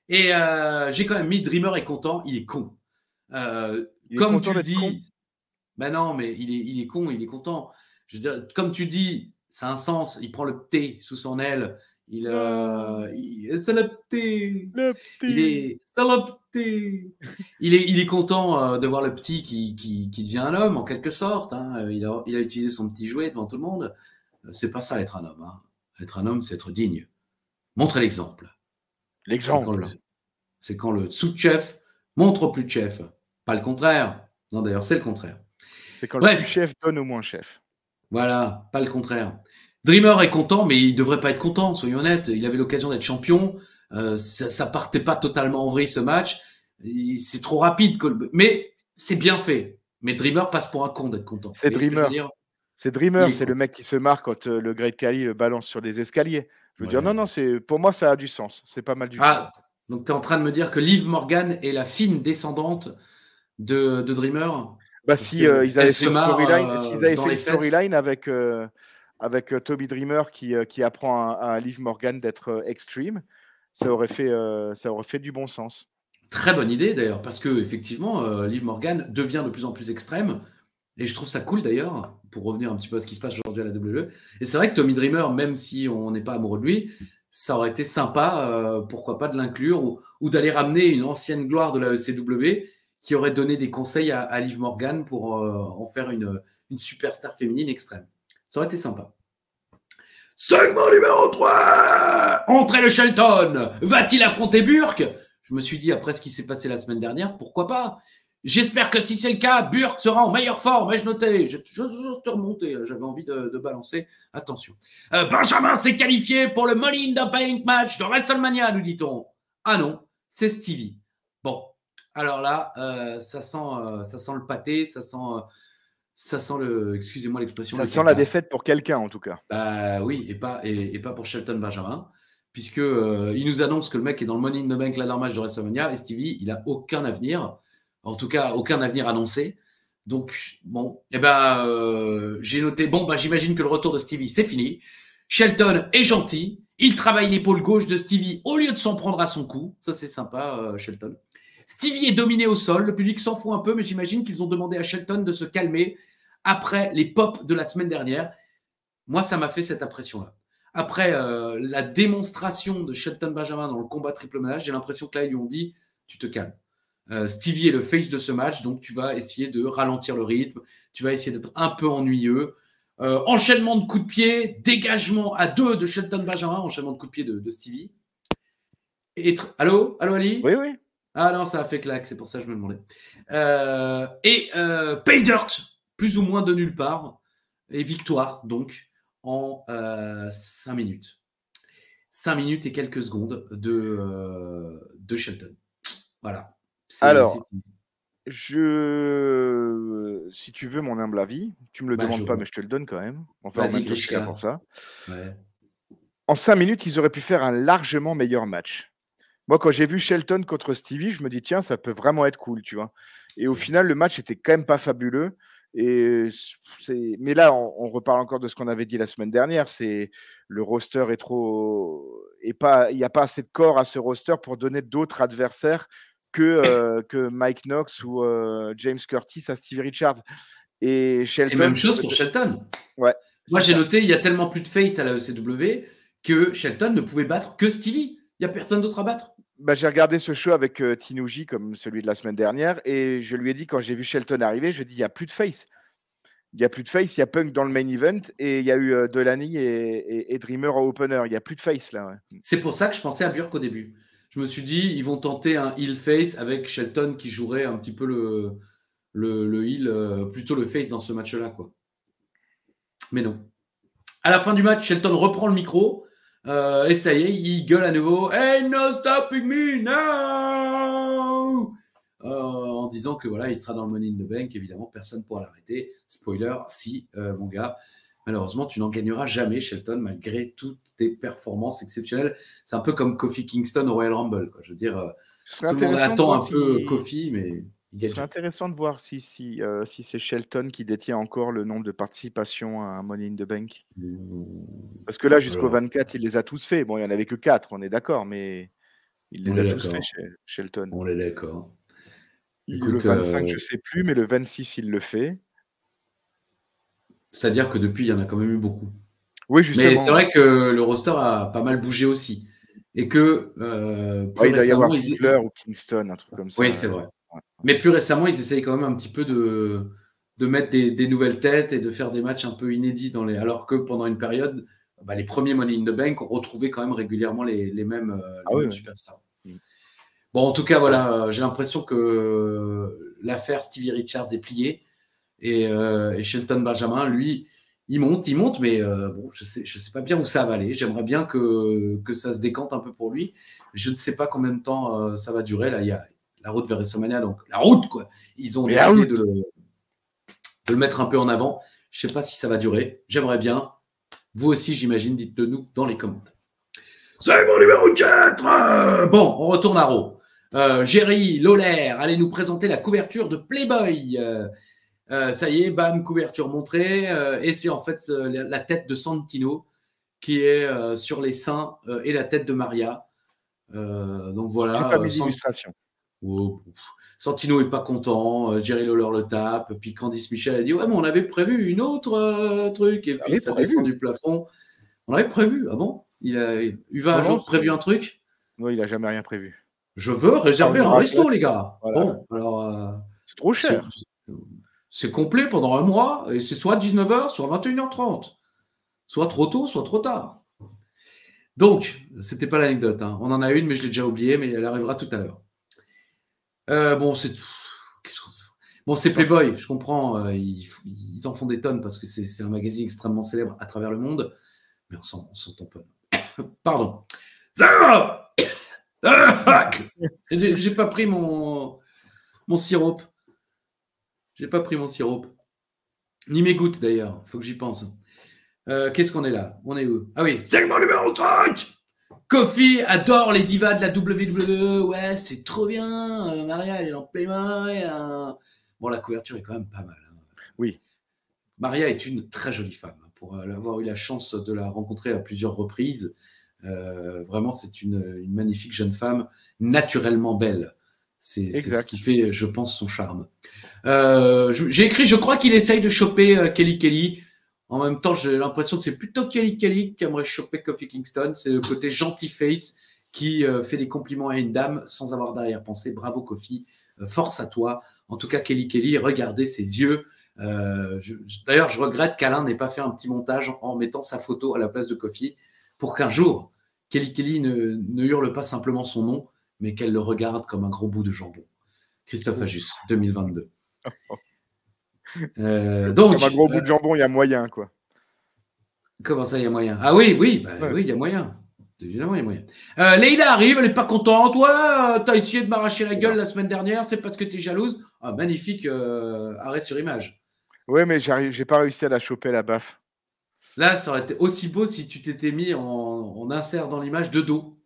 Et j'ai quand même mis Dreamer est content, il est con. Il est Comme content tu le d'être con. dis, ben non, mais il est con, il est content. Je veux dire, comme tu dis, ça a un sens. Il prend le thé sous son aile. C'est le thé. Le petit. C'est le petit. Il est content de voir le petit qui devient un homme en quelque sorte. Hein. Il a utilisé son petit jouet devant tout le monde. C'est pas ça être un homme. Hein. Être un homme, c'est être digne. Montrer l'exemple. L'exemple. C'est quand le sous-chef montre au plus chef. Pas le contraire. Non, d'ailleurs, c'est le contraire. C'est quand Bref. le plus chef donne au moins chef. Voilà, pas le contraire. Dreamer est content, mais il devrait pas être content, soyons honnêtes. Il avait l'occasion d'être champion. Ça partait pas totalement en vrille ce match. C'est trop rapide. Mais c'est bien fait. Mais Dreamer passe pour un con d'être content. C'est Vous voyez ce que je veux Dreamer. dire ? C'est Dreamer, Il est c'est con. le mec qui se marre quand le Great Khali le balance sur les escaliers. Je veux Ouais. dire, non, pour moi, ça a du sens. C'est pas mal du tout. Ah, donc tu es en train de me dire que Liv Morgan est la fine descendante de Dreamer ? Bah, Parce si que ils elle avaient se fait une marre, storyline, s'ils avaient dans fait les une fesses. storyline avec Toby Dreamer qui apprend à Liv Morgan d'être extreme, ça aurait fait du bon sens. Très bonne idée d'ailleurs, parce que effectivement, Liv Morgan devient de plus en plus extrême, et je trouve ça cool d'ailleurs, pour revenir un petit peu à ce qui se passe aujourd'hui à la WWE. Et c'est vrai que Tommy Dreamer, même si on n'est pas amoureux de lui, ça aurait été sympa, pourquoi pas de l'inclure, ou d'aller ramener une ancienne gloire de la ECW qui aurait donné des conseils à Liv Morgan pour en faire une superstar féminine extrême. Ça aurait été sympa. Segment numéro 3 ! Entrée le Shelton. Va-t-il affronter Burke ? Je me suis dit, après ce qui s'est passé la semaine dernière, pourquoi pas ? J'espère que si c'est le cas, Burke sera en meilleure forme. Ai-je noté ? Je te remonter, j'avais envie de balancer. Attention. Benjamin s'est qualifié pour le Money in the Bank match de WrestleMania, nous dit-on. Ah non, c'est Stevie. Bon, alors là, ça sent le pâté, ça sent le, excusez-moi l'expression. Ça sent la défaite pour quelqu'un, en tout cas. Bah oui, et pas pour Shelton Benjamin, puisque il nous annonce que le mec est dans le Money in the Bank ladder match de WrestleMania, et Stevie, il a aucun avenir, en tout cas aucun avenir annoncé. Donc bon, j'ai noté. Bon, j'imagine que le retour de Stevie c'est fini. Shelton est gentil, il travaille l'épaule gauche de Stevie au lieu de s'en prendre à son cou. Ça c'est sympa, Shelton. Stevie est dominé au sol, le public s'en fout un peu, mais j'imagine qu'ils ont demandé à Shelton de se calmer après les pops de la semaine dernière. Moi, ça m'a fait cette impression-là. Après la démonstration de Shelton Benjamin dans le combat triple menace, j'ai l'impression que là, ils lui ont dit « tu te calmes ». Stevie est le face de ce match, donc tu vas essayer de ralentir le rythme, tu vas essayer d'être un peu ennuyeux. Enchaînement de coups de pied, dégagement à 2 de Shelton Benjamin, enchaînement de coups de pied de Stevie. Allô Ali ? Oui, oui. Ah non, ça a fait claque, c'est pour ça que je me demandais. Pay Dirt, plus ou moins de nulle part, et victoire, donc, en 5 minutes. 5 minutes et quelques secondes de Shelton. Voilà. Alors, si tu veux mon humble avis, tu me le demandes pas, mais je te le donne quand même. Enfin, en même temps, je suis là pour ça. Ouais. En 5 minutes, ils auraient pu faire un largement meilleur match. Moi, quand j'ai vu Shelton contre Stevie, je me dis, tiens, ça peut vraiment être cool, tu vois. Et au final, le match était quand même pas fabuleux. Mais là, on reparle encore de ce qu'on avait dit la semaine dernière. C'est le roster est trop et pas. Il n'y a pas assez de corps à ce roster pour donner d'autres adversaires que Mike Knox ou James Curtis à Stevie Richards et Shelton. Et même chose pour Shelton. Ouais. Moi, j'ai noté, il y a tellement plus de face à la ECW que Shelton ne pouvait battre que Stevie. Il n'y a personne d'autre à battre. Bah, j'ai regardé ce show avec Tinuji comme celui de la semaine dernière et je lui ai dit quand j'ai vu Shelton arriver, je lui ai dit il n'y a plus de face. Il n'y a plus de face, il y a Punk dans le main event et il y a eu Delaney et Dreamer en opener. Il n'y a plus de face là. Ouais. C'est pour ça que je pensais à Burke au début. Je me suis dit, ils vont tenter un heel face avec Shelton qui jouerait un petit peu le heel, plutôt le face dans ce match-là, quoi. Mais non. À la fin du match, Shelton reprend le micro et ça y est, il gueule à nouveau Ain't no stopping me now en disant que voilà, il sera dans le Money in the Bank. Évidemment, personne ne pourra l'arrêter. Spoiler, si, mon gars. Malheureusement, tu n'en gagneras jamais, Shelton, malgré toutes tes performances exceptionnelles. C'est un peu comme Kofi Kingston au Royal Rumble, quoi. Je veux dire, tout le monde attend un peu Kofi, mais il gagne. Ce serait intéressant de voir si c'est Shelton qui détient encore le nombre de participations à Money in the Bank. Parce que là, jusqu'au 24, il les a tous fait. Bon, il n'y en avait que 4, on est d'accord, mais il les a tous fait chez Shelton. On est d'accord. Écoute, le 25, je ne sais plus, mais le 26, il le fait. C'est-à-dire que depuis, il y en a quand même eu beaucoup. Oui, justement. Mais c'est vrai que le roster a pas mal bougé aussi. Et que il doit y avoir Ziggler ou Kingston, un truc comme ça. Oui, c'est vrai. Ouais. Mais plus récemment, ils essayent quand même un petit peu de mettre des nouvelles têtes et de faire des matchs un peu inédits alors que pendant une période, les premiers Money in the Bank, on retrouvait quand même régulièrement les mêmes superstars. Bon, en tout cas, voilà, j'ai l'impression que l'affaire Stevie Richards est pliée. Et Shelton Benjamin, lui, il monte, mais bon, je sais pas bien où ça va aller. J'aimerais bien que ça se décante un peu pour lui. Je ne sais pas combien de temps ça va durer. Là, il y a la route vers WrestleMania, donc la route, quoi. Ils ont décidé de le mettre un peu en avant. Je ne sais pas si ça va durer. J'aimerais bien. Vous aussi, j'imagine, dites-le nous dans les commentaires. C'est mon numéro 4. Bon, on retourne à Raw. Jerry Lawler, allez nous présenter la couverture de Playboy. Ça y est, bam, couverture montrée. Et c'est en fait la tête de Santino qui est sur les seins et la tête de Maria. Donc voilà. J'ai pas mis d'illustration. Santino est pas content. Jerry Lawler le tape. Puis Candice Michel a dit ouais, mais on avait prévu une autre truc. Et puis ça descend du plafond. On avait prévu. Ah bon? Uva a un jour prévu un truc? Non, il a jamais rien prévu. Je veux réserver un resto, les gars. Voilà. Bon, alors. C'est trop cher. C'est complet pendant un mois et c'est soit 19h, soit 21h30. Soit trop tôt, soit trop tard. Donc, c'était pas l'anecdote. Hein. On en a une, mais je l'ai déjà oubliée, mais elle arrivera tout à l'heure. C'est Playboy, je comprends. Ils en font des tonnes parce que c'est un magazine extrêmement célèbre à travers le monde. Mais on s'en tamponne. Pardon. Ça va. J'ai pas pris mon sirop. J'ai pas pris mon sirop. Ni mes gouttes d'ailleurs. Faut que j'y pense. Qu'est-ce qu'on est là? On est où? Ah oui, segment numéro 30. Kofi adore les divas de la WWE. Ouais, c'est trop bien. Maria, elle est en Playboy. Bon, la couverture est quand même pas mal. Hein. Oui. Maria est une très jolie femme. Pour avoir eu la chance de la rencontrer à plusieurs reprises, vraiment, c'est une magnifique jeune femme, naturellement belle. C'est ce qui fait, je pense, son charme. J'ai écrit, je crois qu'il essaye de choper Kelly. En même temps, j'ai l'impression que c'est plutôt Kelly qui aimerait choper Kofi Kingston. C'est le côté gentil face qui fait des compliments à une dame sans avoir d'arrière-pensée. Bravo Kofi, force à toi. En tout cas, Kelly, regardez ses yeux. D'ailleurs, je regrette qu'Alain n'ait pas fait un petit montage en mettant sa photo à la place de Kofi pour qu'un jour, Kelly ne hurle pas simplement son nom, mais qu'elle le regarde comme un gros bout de jambon. Christophe Ajus, 2022. Donc, comme un gros bout de jambon, il y a moyen, quoi. Comment ça, il y a moyen? Ah oui, oui, il y a moyen. Évidemment, il y a moyen. Leïla arrive, elle n'est pas contente. Ouais, t'as essayé de m'arracher la gueule la semaine dernière, c'est parce que t'es jalouse. Ah, magnifique arrêt sur image. Ouais, mais j'ai pas réussi à la choper, la baffe. Là, ça aurait été aussi beau si tu t'étais mis en insert dans l'image de dos.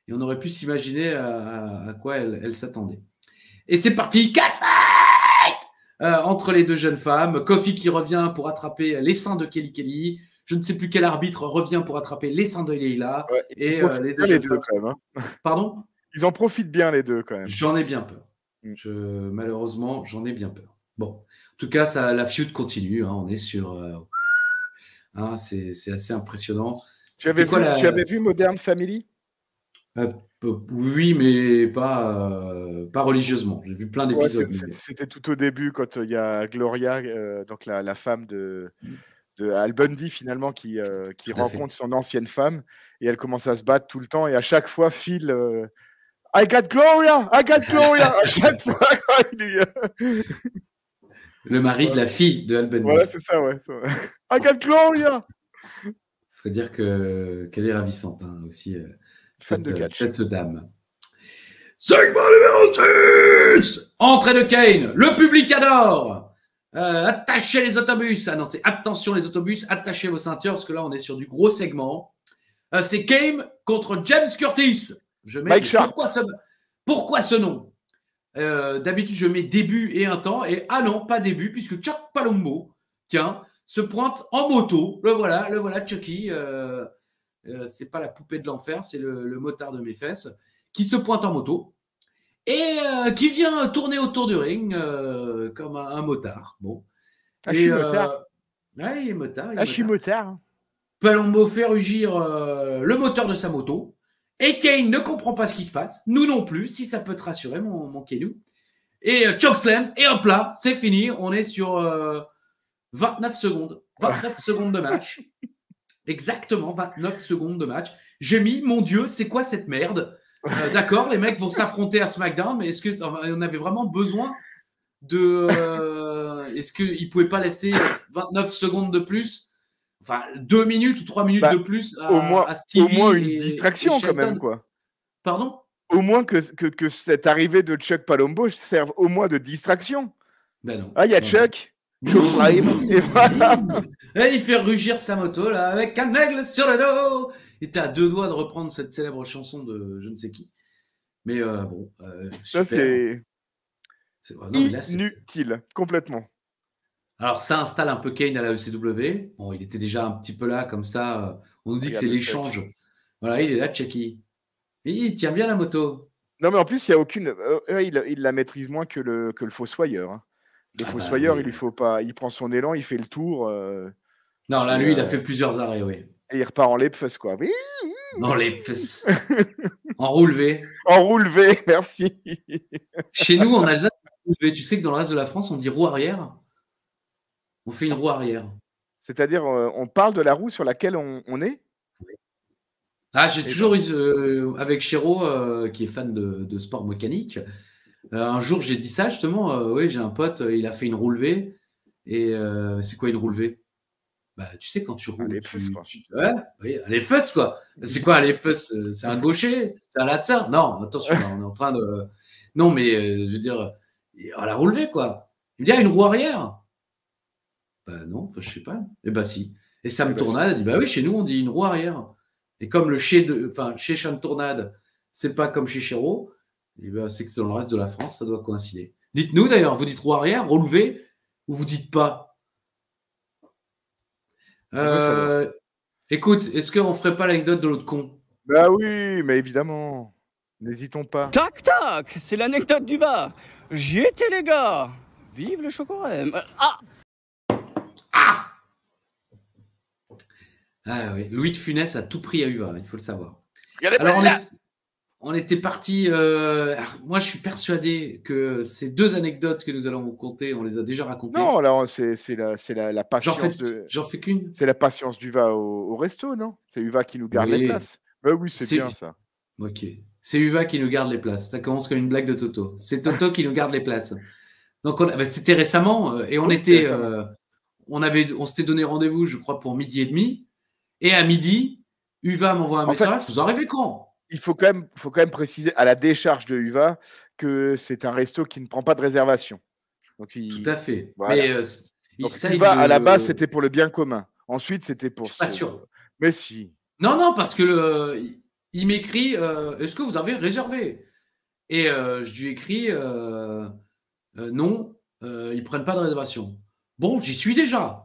Et on aurait pu s'imaginer à quoi elle s'attendait. Et c'est parti, catfight! entre les deux jeunes femmes. Kofi qui revient pour attraper les seins de Kelly Kelly. Je ne sais plus quel arbitre revient pour attraper les seins de Leila. Ouais, Et les deux les jeunes deux femmes. quand même. Hein. Pardon? Ils en profitent bien les deux quand même. J'en ai bien peur. Mm. Malheureusement, j'en ai bien peur. Bon, en tout cas, la feud continue. Hein, on est sur. C'est assez impressionnant. Tu avais vu Modern Family? Oui, mais pas religieusement. J'ai vu plein d'épisodes. C'était tout au début quand il y a Gloria, donc la femme de Al Bundy finalement qui rencontre son ancienne femme et elle commence à se battre tout le temps et à chaque fois Phil I got Gloria à chaque fois le mari de la fille de Al Bundy. Voilà, c'est ça, ouais. I got Gloria. Faut dire qu'elle est ravissante hein, aussi cette dame. Segment numéro 6. Entrée de Kane, le public adore. Attachez les autobus. Ah non, c'est attention les autobus, attachez vos ceintures parce que là on est sur du gros segment. C'est Kane contre James Curtis. Je mets pourquoi ce nom? D'habitude je mets début et un temps et non, pas début puisque Chuck Palumbo, tiens, se pointe en moto. Le voilà Chucky. C'est pas la poupée de l'enfer, c'est le motard de mes fesses qui se pointe en moto. Et qui vient tourner autour du ring comme un motard. Bon. Je suis motard. Ouais, il est motard. Je suis motard. Palumbo fait rugir le moteur de sa moto. Et Kane ne comprend pas ce qui se passe. Nous non plus, si ça peut te rassurer, mon Kenou. Et chokeslam, et hop là, c'est fini. On est sur 29 secondes. 29 secondes de match. Exactement, 29 secondes de match. J'ai mis, mon Dieu, c'est quoi cette merde? D'accord, les mecs vont s'affronter à SmackDown, mais est-ce qu'on avait vraiment besoin de... est-ce qu'ils ne pouvaient pas laisser 29 secondes de plus? Enfin, 2 minutes ou 3 minutes de plus à Stevie au moins une distraction quand même, quoi. Pardon? Au moins que cette arrivée de Chuck Palumbo serve au moins de distraction. Ben non. Ah, il y a Chuck. Et voilà. Et il fait rugir sa moto là avec un aigle sur le dos. Il était à 2 doigts de reprendre cette célèbre chanson de je ne sais qui. Mais bon, ça super. C'est inutile, complètement. Alors ça installe un peu Kane à la ECW. Bon, il était déjà un petit peu là comme ça. On nous dit que c'est l'échange. Voilà, il est là, Chucky. Il tient bien la moto. Non, mais en plus, il y a aucune. Il la maîtrise moins que le fossoyeur. Hein. Le fossoyeur, il lui faut pas. Il prend son élan, il fait le tour. Non, là, lui, il a fait plusieurs arrêts, oui. Et il repart en lepfes, quoi. Oui. En lepfes. En roulevé. En roulevé, merci. Chez nous, en Alsace, tu sais que dans le reste de la France, on dit roue arrière. On fait une roue arrière. C'est-à-dire, on parle de la roue sur laquelle on est? Ah, j'ai toujours eu, avec Chéreau, qui est fan de sport mécanique, un jour, j'ai dit ça, justement. Oui, j'ai un pote, il a fait une roue levée. Et c'est quoi une roue levée? Bah, tu sais, quand tu roules. Les fesses, quoi. Ouais, oui, les fesses, quoi. C'est quoi les fesses? C'est un gaucher? C'est un latin? Non, attention, là, on est en train de. Non, mais je veux dire, à la roue levée, quoi. Il me dit, une roue arrière? Bah non, je sais pas. Eh bah si. Et Sam Tournade a dit, bah oui, chez nous, on dit une roue arrière. Et comme le chez Sean Tournade, c'est pas comme chez Chéreau, et ben, c'est que dans le reste de la France, ça doit coïncider. Dites-nous d'ailleurs, vous dites roue arrière, relevé, ou vous dites pas? Écoute, est-ce qu'on ferait pas l'anecdote de l'autre con? Bah oui, mais évidemment. N'hésitons pas. Tac, tac, c'est l'anecdote du bar. J'y étais, les gars. Vive le chocolat. Ah oui, Louis de Funès a tout pris à Uva, il faut le savoir. Regardez. Alors, on était parti. Moi, je suis persuadé que ces 2 anecdotes que nous allons vous conter, on les a déjà racontées. Non, alors c'est la patience J'en fais qu'une. C'est la patience d'Uva au resto, non? C'est Uva qui nous garde les places. Bah oui, c'est bien ça. Ok. C'est Uva qui nous garde les places. Ça commence comme une blague de Toto. C'est Toto qui nous garde les places. Donc, c'était récemment et on était. On s'était donné rendez-vous, je crois, pour 12h30. Et à midi, Uva m'envoie un message. Vous arrivez quand? Il faut quand même préciser à la décharge de Uva que c'est un resto qui ne prend pas de réservation. Donc, tout à fait. Voilà. Mais donc, Uva, à la base, c'était pour le bien commun. Ensuite, c'était pour. Je suis pas sûr. Mais si. Non, parce que il m'écrit est-ce que vous avez réservé? Et je lui écris non, ils prennent pas de réservation. Bon, j'y suis déjà.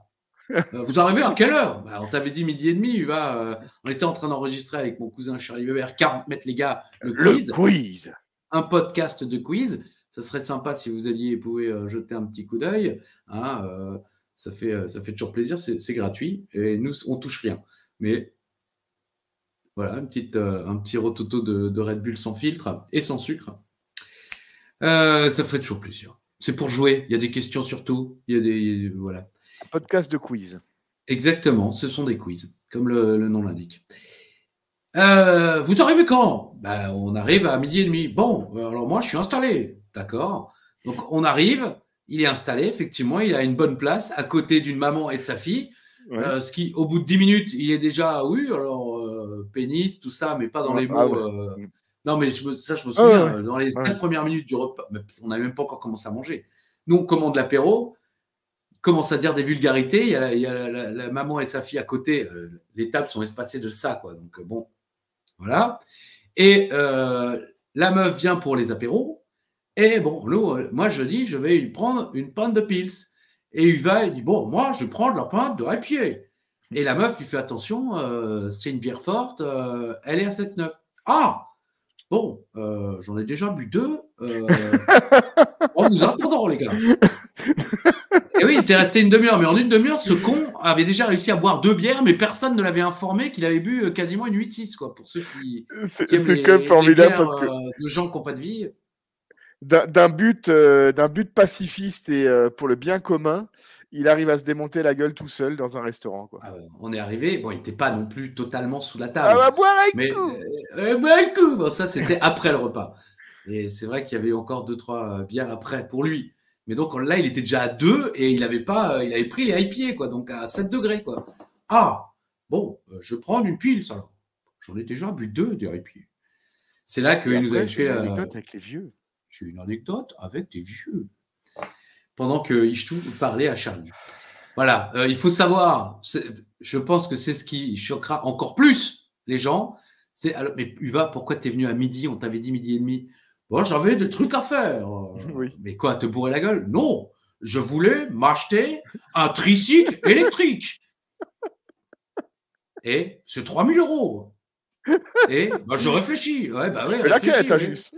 Vous arrivez à quelle heure? On t'avait dit 12h30. On était en train d'enregistrer avec mon cousin Charlie Weber, 40 mètres les gars, le quiz. Un podcast de quiz. Ça serait sympa si vous pouvez jeter un petit coup d'œil. Hein, ça fait toujours plaisir, c'est gratuit. Et nous, on touche rien. Mais voilà, un petit rototo de Red Bull sans filtre et sans sucre. Ça ferait toujours plaisir. C'est pour jouer. Il y a des questions surtout. Voilà. Un podcast de quiz. Exactement, ce sont des quiz, comme le nom l'indique. Vous arrivez quand? On arrive à 12h30. Bon, alors moi, je suis installé. D'accord. Donc, on arrive, il est installé, effectivement, il a une bonne place à côté d'une maman et de sa fille. Ouais. Ce qui, au bout de 10 minutes, il est déjà, pénis, tout ça, mais pas dans les mots. Non, mais je me souviens, dans les 5 premières minutes du repas, on n'avait même pas encore commencé à manger. Nous, on commande l'apéro, il commence à dire des vulgarités, il y a la maman et sa fille à côté, les tables sont espacées de ça, quoi. Donc, bon, voilà. Et la meuf vient pour les apéros, et bon, moi, je dis, je vais lui prendre une pinte de Pils. Et il dit, bon, moi, je vais prendre la pinte de IPA. Et la meuf, il fait attention, c'est une bière forte, elle est à 7,9. Ah! Bon, j'en ai déjà bu 2. On vous attend, les gars. Et oui, il était resté une demi-heure. Mais en une demi-heure, ce con avait déjà réussi à boire 2 bières, mais personne ne l'avait informé qu'il avait bu quasiment une 8-6, quoi. Pour ceux qui aiment c'est quand même formidable parce que de gens qui n'ont pas de vie. D'un but pacifiste et pour le bien commun, il arrive à se démonter la gueule tout seul dans un restaurant, quoi. On est arrivé, bon, il n'était pas non plus totalement sous la table. Boire un mais coup. Bon, ça, c'était après le repas. Et c'est vrai qu'il y avait encore 2-3 bières après pour lui. Mais donc là, il était déjà à 2 et il avait pris les IPA, quoi, donc à 7 degrés, quoi. Ah, bon, je vais prendre une pile, ça. J'en ai déjà bu 2 des IPA. C'est là qu'il nous avait fait une anecdote avec les vieux. J'ai une anecdote avec des vieux. Pendant que Ishtou parlait à Charlie. Voilà, il faut savoir, je pense que c'est ce qui choquera encore plus les gens. Mais Uva, pourquoi t'es venu à midi? On t'avait dit 12h30. Bon, j'avais des trucs à faire. Oui. Mais quoi, te bourrer la gueule? Non, je voulais m'acheter un tricycle électrique. Et c'est 3 000 €. Et je réfléchis. Ouais, fais la quête, juste.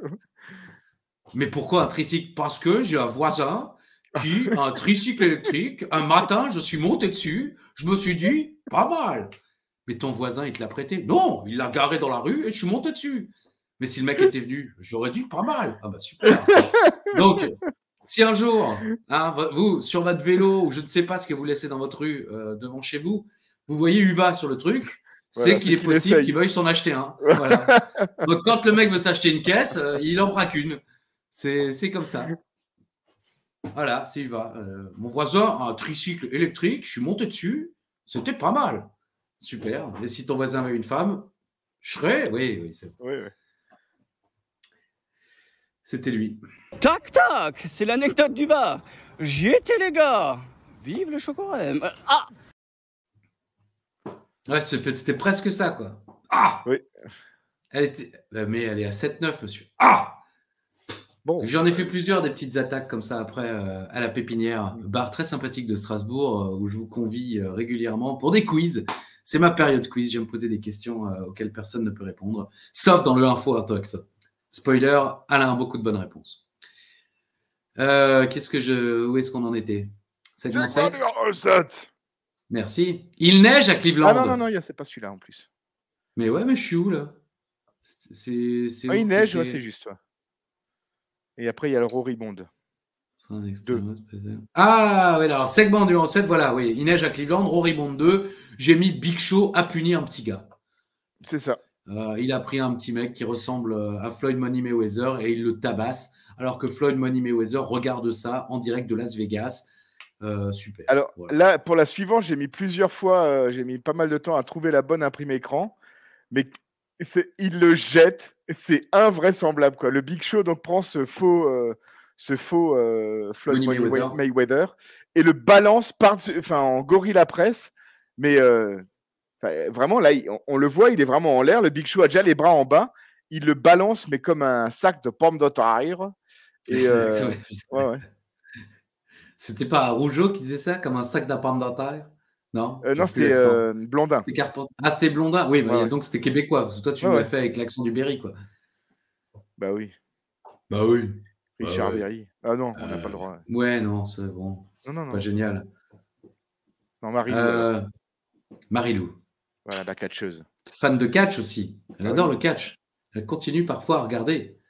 Mais pourquoi un tricycle? Parce que j'ai un voisin qui a un tricycle électrique. Un matin, je suis monté dessus. Je me suis dit, pas mal. Mais ton voisin, il te l'a prêté? Non, il l'a garé dans la rue et je suis monté dessus. Mais si le mec était venu, j'aurais dit, pas mal. Ah bah super. Donc, si un jour, vous, sur votre vélo, ou je ne sais pas ce que vous laissez dans votre rue, devant chez vous, vous voyez Uva sur le truc, c'est qu'il est possible qu'il veuille s'en acheter un. Voilà. Donc, quand le mec veut s'acheter une caisse, il en braque une. C'est comme ça. Voilà, c'est Uva. Mon voisin a un tricycle électrique, je suis monté dessus, c'était pas mal. Super. Et si ton voisin avait une femme, je serais. Oui, c'est oui. C'était lui. Tac, tac, c'est l'anecdote du bar. J'y étais, les gars. Vive le chocolat. Ah! Ouais, c'était presque ça, quoi. Ah! Oui. Mais elle est à 7,9, monsieur. Ah! Bon. J'en ai fait plusieurs des petites attaques comme ça après à la Pépinière, bar très sympathique de Strasbourg où je vous convie régulièrement pour des quiz. C'est ma période quiz, je vais me poser des questions auxquelles personne ne peut répondre, sauf dans le Info Intox. Spoiler, Alain a beaucoup de bonnes réponses. Où est-ce qu'on en était? Segment 7. Merci. Il neige à Cleveland. Ah non, c'est pas celui-là en plus. Mais ouais, mais je suis où là? Il neige, ouais, c'est juste. Ouais. Et après, il y a le Roribond. 2. Ah, oui, alors, segment du 7, voilà, oui. Il neige à Cleveland, Roribond 2. J'ai mis Big Show à punir un petit gars. C'est ça. Il a pris un petit mec qui ressemble à Floyd Money Mayweather et il le tabasse, alors que Floyd Money Mayweather regarde ça en direct de Las Vegas. Super. Alors là, pour la suivante, j'ai mis plusieurs fois, j'ai mis pas mal de temps à trouver la bonne imprimée écran, mais il le jette, c'est invraisemblable, quoi. Le Big Show donc prend ce faux Floyd Mayweather et le balance en gorilla presse, mais vraiment là, on le voit, il est vraiment en l'air. Le Big Show a déjà les bras en bas, il le balance, mais comme un sac de pommes de terre. Et ouais. C'était pas Rougeau qui disait ça, comme un sac d'appart-dentaire? Non, Non, c'était Blondin. C'était Carpentier. Ah, c'était Blondin. Oui, bah, Ouais, ouais. donc c'était québécois. Parce que toi, tu Ouais, l'as ouais. fait avec l'accent du Berry, quoi. Bah oui. Bah oui. Richard ouais. Berry. Ah non, on n'a pas le droit. Ouais, non, c'est bon. Non, non, Pas non. génial. Non, Marie-Lou, alors. Marie-Lou. Voilà, la catcheuse. Fan de catch aussi. Elle Ah adore oui. le catch. Elle continue parfois à regarder.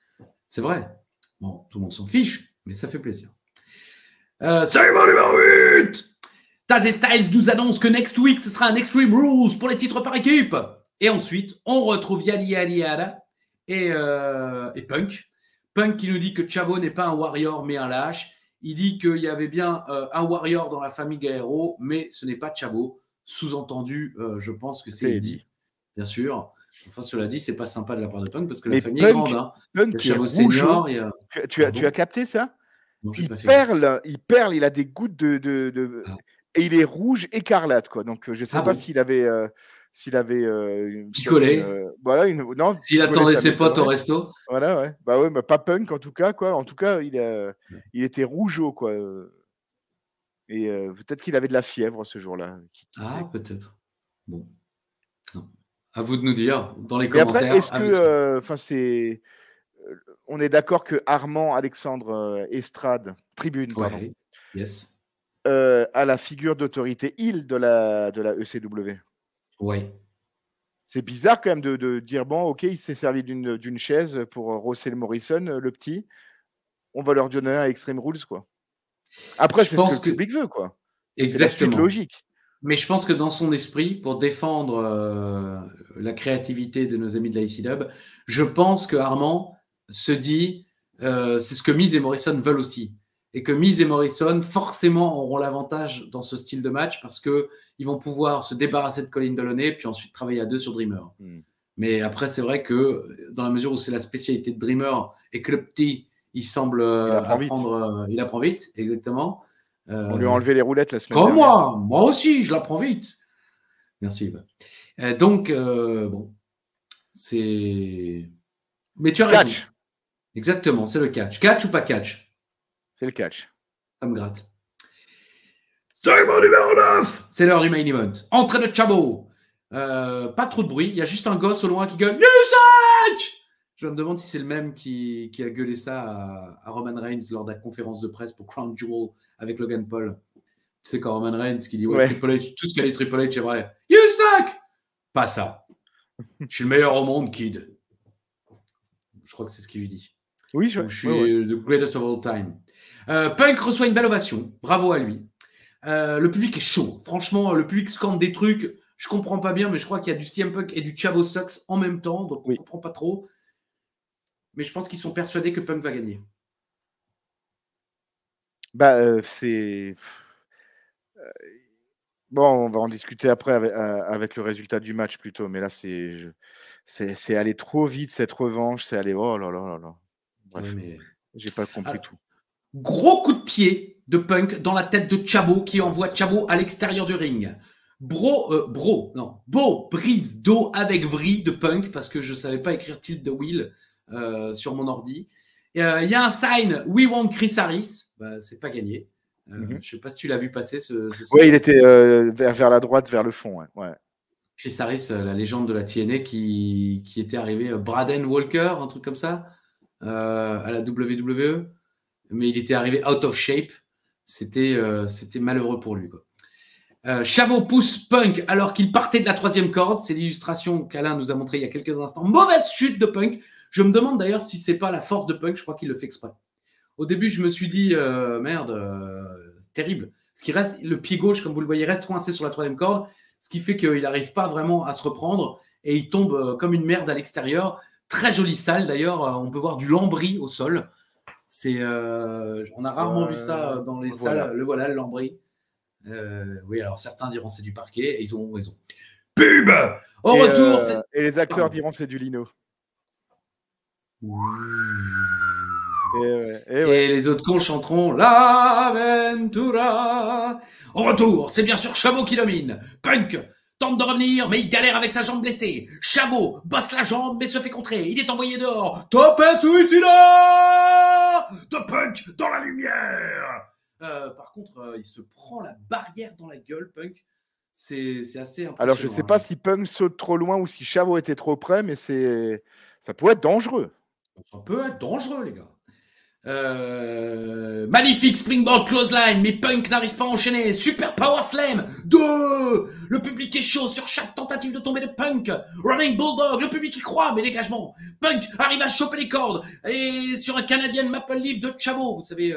C'est vrai. Bon, tout le monde s'en fiche, mais ça fait plaisir. Segment numéro 8. Taz et Styles nous annoncent que next week, ce sera un Extreme Rules pour les titres par équipe. Et ensuite, on retrouve Yadi Yadi Yada et Punk. Punk qui nous dit que Chavo n'est pas un warrior, mais un lâche. Il dit qu'il y avait bien un warrior dans la famille Guerrero, mais ce n'est pas Chavo. Sous-entendu, je pense que c'est Eddie, bien sûr. Enfin, cela dit, c'est pas sympa de la part de Punk parce que la famille est grande. Hein. Punk le qui est Chavo rougeau. Senior, il y a... Tu as capté ça? Non, il perle, il a des gouttes de... Ah. Et il est rouge écarlate, quoi. Donc, je ne sais pas s'il avait... picolé. Voilà, non. S'il attendait ses potes au resto. Voilà, ouais. Bah ouais, mais pas Punk en tout cas, quoi. En tout cas, il était rougeau, quoi. Et peut-être qu'il avait de la fièvre ce jour-là. Ah, peut-être. Bon. Non. À vous de nous dire dans les commentaires. Après, est-ce que, on est d'accord que Armand Alexandre Estrade, Tribune, pardon, yes. a la figure d'autorité de la ECW. Oui. C'est bizarre quand même de dire, bon, ok, il s'est servi d'une chaise pour Russell Morrison, le petit. On va leur donner un Extreme Rules, quoi. Après, c'est ce que le public veut, quoi. Exactement. C'est la suite logique. Mais je pense que dans son esprit, pour défendre la créativité de nos amis de la ICW, je pense que Armand se dit, c'est ce que Miz et Morrison veulent aussi. Et que Miz et Morrison, forcément, auront l'avantage dans ce style de match parce qu'ils vont pouvoir se débarrasser de Colin Delaunay puis ensuite travailler à deux sur Dreamer. Mais après, c'est vrai que dans la mesure où c'est la spécialité de Dreamer et que le petit, il semble apprendre, il apprend vite, exactement. On lui a enlevé les roulettes la semaine dernière. dernière. Moi aussi, je l'apprends vite. Merci. Donc, bon, c'est... Mais tu as raison. Catch. Exactement, c'est le catch. Catch ou pas catch? C'est le catch. Ça me gratte. Segment numéro 9. C'est l'heure du main event. Entrée de Chavo. Pas trop de bruit. Il y a juste un gosse au loin qui gueule Usage. Je me demande si c'est le même qui a gueulé ça à Roman Reigns lors de la conférence de presse pour Crown Jewel avec Logan Paul. Tu sais, quand Roman Reigns qui dit ouais. Triple H, tout ce qu'a dit Triple H est vrai. You suck. Pas ça. Je suis le meilleur au monde, kid. Je crois que c'est ce qu'il lui dit. Oui, je suis the greatest of all time. Punk reçoit une belle ovation. Bravo à lui. Le public est chaud. Franchement, le public scande des trucs. Je comprends pas bien, mais je crois qu'il y a du CM Punk et du Chavo Sucks en même temps. Donc, on comprend pas trop. Mais je pense qu'ils sont persuadés que Punk va gagner. C'est... Bon, on va en discuter après avec le résultat du match plutôt. Mais là, c'est allé trop vite, cette revanche. C'est allé... Oh là là là là. Bref, j'ai pas compris tout. Gros coup de pied de Punk dans la tête de Chavo qui envoie Chavo à l'extérieur du ring. Beau brise d'eau avec vrille de Punk parce que je savais pas écrire tilt de Will sur mon ordi. Il y a un sign We want Chris Harris. C'est pas gagné. Je sais pas si tu l'as vu passer ce oui, il était vers la droite, vers le fond. Ouais. Chris Harris, la légende de la TNA qui était arrivé, Braden Walker, un truc comme ça, à la WWE. Mais il était arrivé out of shape. C'était malheureux pour lui, quoi. Chavo pousse Punk alors qu'il partait de la 3e corde. C'est l'illustration qu'Alain nous a montré il y a quelques instants. Mauvaise chute de Punk. Je me demande d'ailleurs si c'est pas la force de Punk. Je crois qu'il le fait exprès. Au début, je me suis dit merde, c'est terrible. Ce qui reste, le pied gauche, comme vous le voyez, reste coincé sur la 3e corde, ce qui fait qu'il n'arrive pas vraiment à se reprendre et il tombe comme une merde à l'extérieur. Très jolie salle d'ailleurs. On peut voir du lambris au sol. On a rarement vu ça dans les salles. Le voilà, le lambris. Oui, alors certains diront c'est du parquet et ils ont raison. Pub. Au retour, et les acteurs diront c'est du lino. Et les autres cons chanteront La Ventura. Au retour, c'est bien sûr Chavo qui domine. Punk tente de revenir, mais il galère avec sa jambe blessée. Chavo bosse la jambe, mais se fait contrer. Il est envoyé dehors. Topé suicidaire de Punk dans la lumière. Par contre, il se prend la barrière dans la gueule, Punk. C'est assez impressionnant. Alors, je ne sais pas si Punk saute trop loin ou si Chavo était trop près, mais ça pourrait être dangereux. Ça peut être dangereux, les gars. Magnifique springboard clothesline, mais Punk n'arrive pas à enchaîner. Super power slam 2. Le public est chaud sur chaque tentative de tomber de Punk. Running bulldog, le public y croit, mais dégagement. Punk arrive à choper les cordes et sur un Canadian Maple Leaf de Chavo, vous savez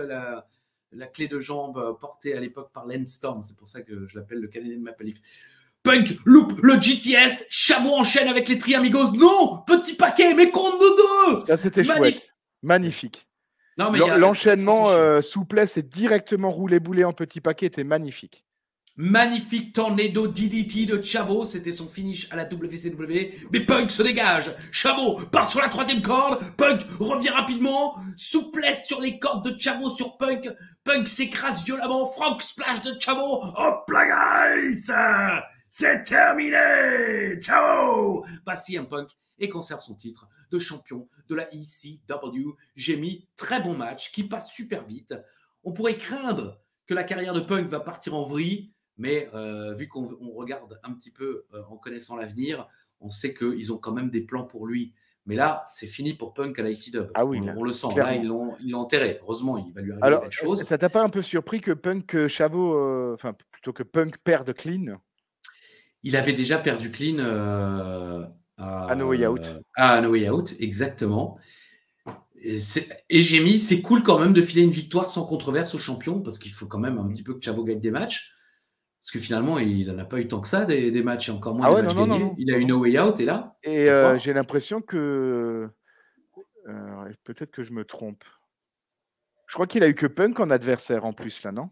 la clé de jambe portée à l'époque par Lance Storm, c'est pour ça que je l'appelle le Canadian Maple Leaf. Punk loupe le GTS, Chavo enchaîne avec les Triamigos. Non, petit paquet, mais compte de 2. Ça, c'était chouette. Magnifique. Non, mais l'enchaînement souplesse et directement roulé-boulé en petit paquet était magnifique. Magnifique tornado DDT de Chavo, c'était son finish à la WCW, mais Punk se dégage. Chavo part sur la 3e corde, Punk revient rapidement, souplesse sur les cordes de Chavo sur Punk, Punk s'écrase violemment, Frog Splash de Chavo, hop la guys, c'est terminé, Chavo passe CM Punk et conserve son titre de champion de la ECW. J'ai mis très bon match qui passe super vite. On pourrait craindre que la carrière de Punk va partir en vrille, mais vu qu'on regarde un petit peu en connaissant l'avenir, on sait qu'ils ont quand même des plans pour lui. Mais là, c'est fini pour Punk à la ECW. Ah oui, on le sent. Clairement. Là, ils l'ont enterré. Heureusement, il va lui arriver Alors, quelque chose. ça t'a pas un peu surpris que Punk, Chavo, plutôt que Punk perde clean? Il avait déjà perdu clean à No Way Out. À No Way Out, exactement. Et j'ai mis, c'est cool quand même de filer une victoire sans controverse au champion, parce qu'il faut quand même un petit peu que Chavo gagne des matchs. Parce que finalement, il n'en a pas eu tant que ça, des matchs, et encore moins des matchs gagnés. Non. Il a eu No Way Out, et là. Et j'ai l'impression que. Peut-être que je me trompe. Je crois qu'il a eu que Punk en adversaire en plus, là, non?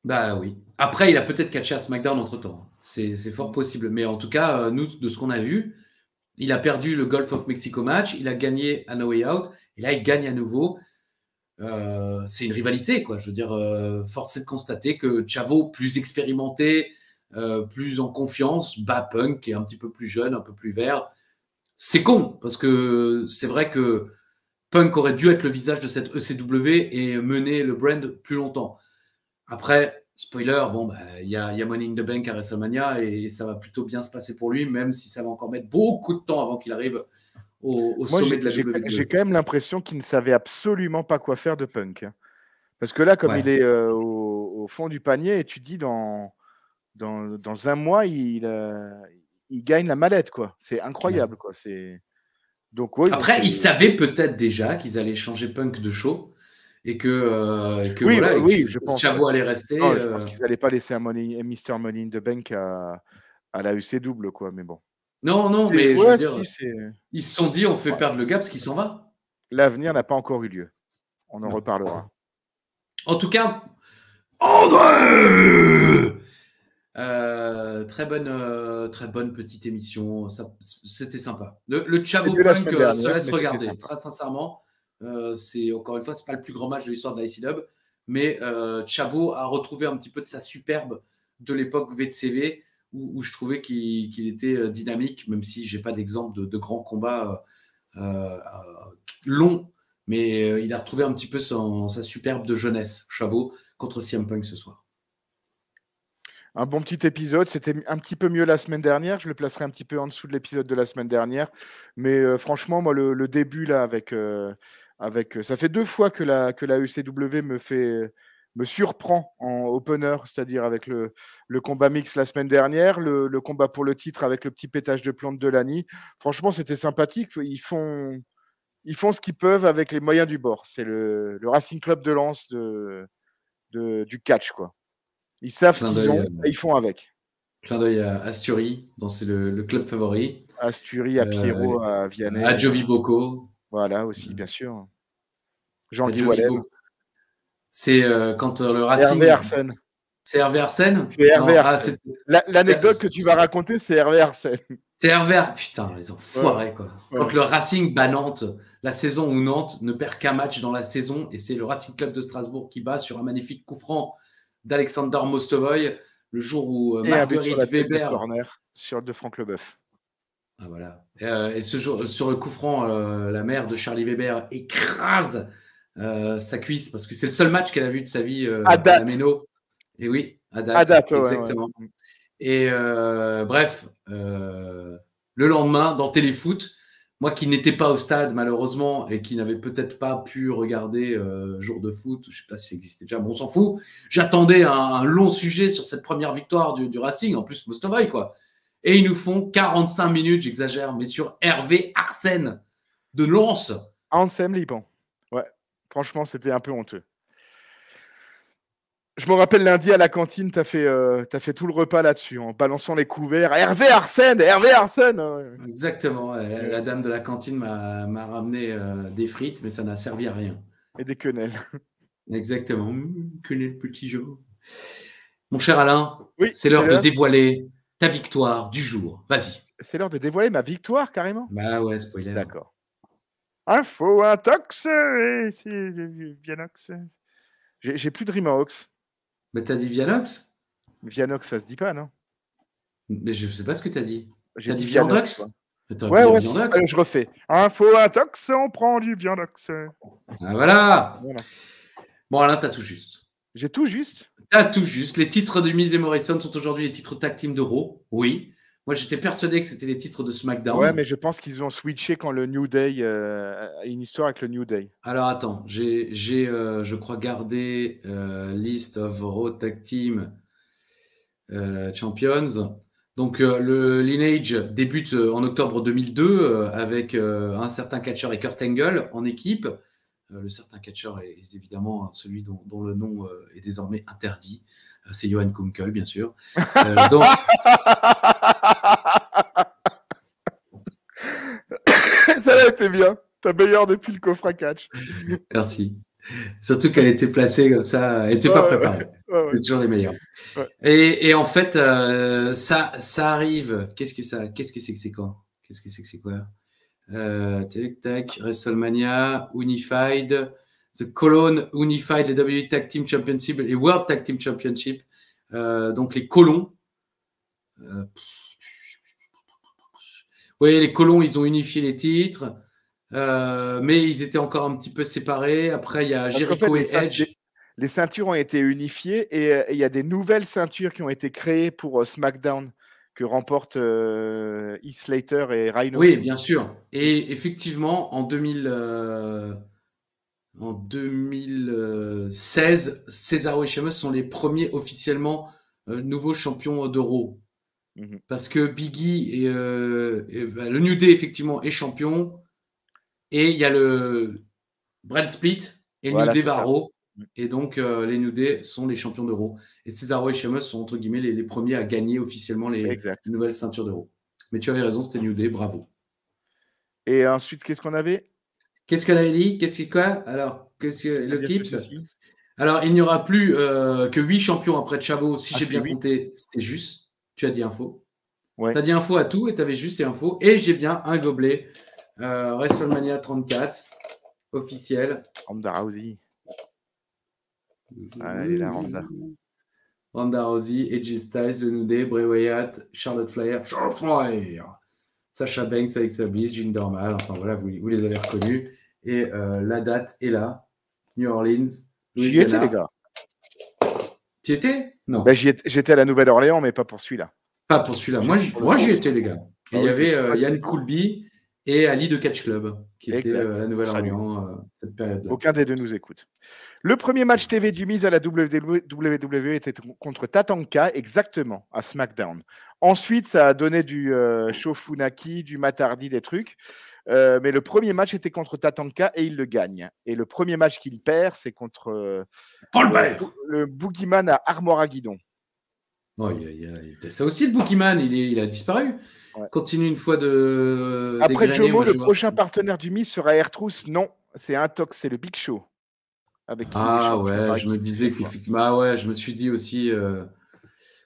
Bah oui. Après, il a peut-être catché à SmackDown entre-temps. C'est fort possible. Mais en tout cas, nous, de ce qu'on a vu, il a perdu le Gulf of Mexico match, il a gagné à No Way Out, et là, il gagne à nouveau. C'est une rivalité, quoi. Je veux dire, force est de constater que Chavo, plus expérimenté, plus en confiance, bat Punk, qui est un petit peu plus jeune, un peu plus vert. C'est con, parce que c'est vrai que Punk aurait dû être le visage de cette ECW et mener le brand plus longtemps. Après, spoiler, bon, il y a Money in the Bank à WrestleMania et ça va plutôt bien se passer pour lui, même si ça va encore mettre beaucoup de temps avant qu'il arrive au sommet de la WWE. J'ai quand même l'impression qu'il ne savait absolument pas quoi faire de Punk. Parce que là, comme il est au fond du panier, et tu dis dans un mois, il gagne la mallette, quoi. C'est incroyable, quoi. Donc, après, il savait peut-être déjà qu'ils allaient changer Punk de show. Et que je pense Chavo allait rester. Non, je pense qu'ils n'allaient pas laisser un Mr. Money in the Bank à la ECW, quoi. Mais bon. Non, mais je veux dire, ils se sont dit, on fait perdre le gars parce qu'il s'en va. L'avenir n'a pas encore eu lieu. On en reparlera. En tout cas, André, très bonne petite émission. C'était sympa. Le Chavo Punk se laisse regarder, très sincèrement. Encore une fois, c'est pas le plus grand match de l'histoire de la ICW, mais Chavo a retrouvé un petit peu de sa superbe de l'époque VTCV où je trouvais qu'il était dynamique, même si j'ai pas d'exemple de grands combats longs, mais il a retrouvé un petit peu sa superbe de jeunesse, Chavo, contre CM Punk ce soir. Un bon petit épisode, c'était un petit peu mieux la semaine dernière, je le placerai un petit peu en dessous de l'épisode de la semaine dernière, mais franchement, moi, le début là avec ça fait 2 fois que la ECW me surprend en opener, c'est-à-dire avec le combat mix la semaine dernière, le combat pour le titre avec le petit pétage de plomb de Delaney. Franchement, c'était sympathique. Ils font ce qu'ils peuvent avec les moyens du bord. C'est le Racing Club de Lens du catch, quoi. Ils savent ce qu'ils ont et ils font avec. Clin d'œil à Asturie, dont c'est le club favori. Asturie, à Pierrot, à Vianney. À Jovi Bocco. Voilà, aussi, bien sûr. Jean-Guy Wallen. C'est quand le Racing. Hervé Arsène. C'est Hervé Arsène. C'est Hervé Arsène. L'anecdote que tu vas raconter, c'est Hervé Arsène. C'est Hervé Arsène. Putain, les enfoirés, quoi. Ouais. Quand le Racing bat Nantes, la saison où Nantes ne perd qu'un match dans la saison, et c'est le Racing Club de Strasbourg qui bat sur un magnifique coup franc d'Alexander Mostovoy, le jour où Marguerite Weber. Corner sur de Franck Leboeuf. Ah, voilà. Et ce jour, sur le coup franc, la mère de Charlie Weber écrase sa cuisse, parce que c'est le seul match qu'elle a vu de sa vie À à date. la Méno. Et oui, à date. À date, ouais, exactement. ouais. Et bref, le lendemain, dans Téléfoot, moi qui n'étais pas au stade malheureusement et qui n'avais peut-être pas pu regarder jour de foot, je ne sais pas si ça existait déjà, mais on s'en fout. J'attendais un long sujet sur cette première victoire du Racing, en plus Mostovoy, quoi. Et ils nous font 45 minutes, j'exagère, mais sur Hervé Arsène de Lens. Ansem Liban. Ouais, franchement, c'était un peu honteux. Je me rappelle lundi à la cantine, t'as fait tout le repas là-dessus, en balançant les couverts. Hervé Arsène. Exactement. La dame de la cantine m'a ramené des frites, mais ça n'a servi à rien. Et des quenelles. Exactement. Quenelle petit jour. Mon cher Alain, Oui, c'est l'heure de dévoiler ta victoire du jour. Vas-y. C'est l'heure de dévoiler ma victoire, carrément. Bah ouais, spoiler. D'accord. Info, intox, et c'est Vianox. J'ai plus de rime en ox. Mais t'as dit Vianox? Vianox, ça se dit pas, non? Mais je sais pas ce que t'as dit. J'ai T'as dit dit Vianox. Viandox? Ouais, Viandox. je refais. Info, intox, on prend du Vianox. Ah, voilà. Bon, Alain, t'as tout juste. J'ai tout juste. T'as tout juste. Les titres de Miz et Morrison sont aujourd'hui les titres tag team de Raw. Oui. Moi, j'étais persuadé que c'était les titres de SmackDown. Ouais, mais je pense qu'ils ont switché quand le New Day a une histoire avec le New Day. Alors, attends. J'ai je crois, gardé List of Raw Tag Team Champions. Donc, le Lineage débute en octobre 2002 avec un certain catcheur et Kurt Angle en équipe. Le certain catcheur est évidemment celui dont le nom est désormais interdit. C'est Johan Kunkel, bien sûr. Donc... Ça a été bien. T'as meilleur depuis le coffre à catch. Merci. Surtout qu'elle était placée comme ça, elle n'était pas préparée. Ouais. C'est toujours les meilleurs. Ouais. Et en fait, ça arrive. Qu'est-ce que c'est que c'est quoi? Tac, tac, WrestleMania, Unified, The Colon, Unified, les WWE Tag Team Championship et World Tag Team Championship. Donc les colons. Oui, les colons, ils ont unifié les titres, mais ils étaient encore un petit peu séparés. Après, il y a Jericho et Edge. Les ceintures ont été unifiées et il y a des nouvelles ceintures qui ont été créées pour SmackDown que remportent Heath Slater et Rhino. Oui, bien sûr. Et effectivement, en 2016, Cesaro et Sheamus sont les premiers officiellement nouveaux champions d'Euro. Parce que Biggie et le New Day, effectivement, est champion. Et il y a le Brand Split et le New Day Varro. Et donc, les New Day sont les champions d'Euro. Et Cesaro et Sheamus sont, entre guillemets, les premiers à gagner officiellement les nouvelles ceintures d'Euro. Mais tu avais raison, c'était New Day, bravo. Et ensuite, qu'est-ce qu'on avait? Qu'est-ce qu'elle avait dit? Qu'est-ce que quoi? Alors, qu'est-ce que le Kips? Alors, il n'y aura plus que 8 champions après Chavo, si j'ai bien compté, c'était juste. Tu as dit info. Ouais. Tu as dit info à tout et tu avais juste les infos. Et j'ai bien un gobelet WrestleMania 34 officiel. Ronda Rousey. Ah, elle est là, Ronda. Ronda Rousey, AJ Styles, The New Day, Bray Wyatt, Charlotte Flair, Sasha Banks avec sa bise, Jinder Mahal. Enfin voilà, vous les avez reconnus. Et la date est là. New Orleans. J'y étais, les gars. Tu y étais? Non. Bah, j'étais à la Nouvelle-Orléans, mais pas pour celui-là. Pas pour celui-là. Moi, j'y étais, les gars. Et il y avait Yann Coulby et Ali de Catch Club, qui était à la Nouvelle-Orléans cette période-là. Aucun des deux nous écoute. Le premier match TV du Miz à la WWE était contre Tatanka, exactement, à SmackDown. Ensuite, ça a donné du Shofunaki, du Matardi, des trucs. Mais le premier match était contre Tatanka et il le gagne. Et le premier match qu'il perd, c'est contre Paul Bear, le Boogeyman à Armora Guidon. Oh, ça aussi, le Boogeyman, il a disparu. Ouais. Continue une fois de. Après Jomo, le prochain partenaire du Miz sera R-Truth. Non, c'est Intox, c'est le Big Show. Avec ouais, je me disais qu'effectivement. Ah ouais, je me suis dit aussi.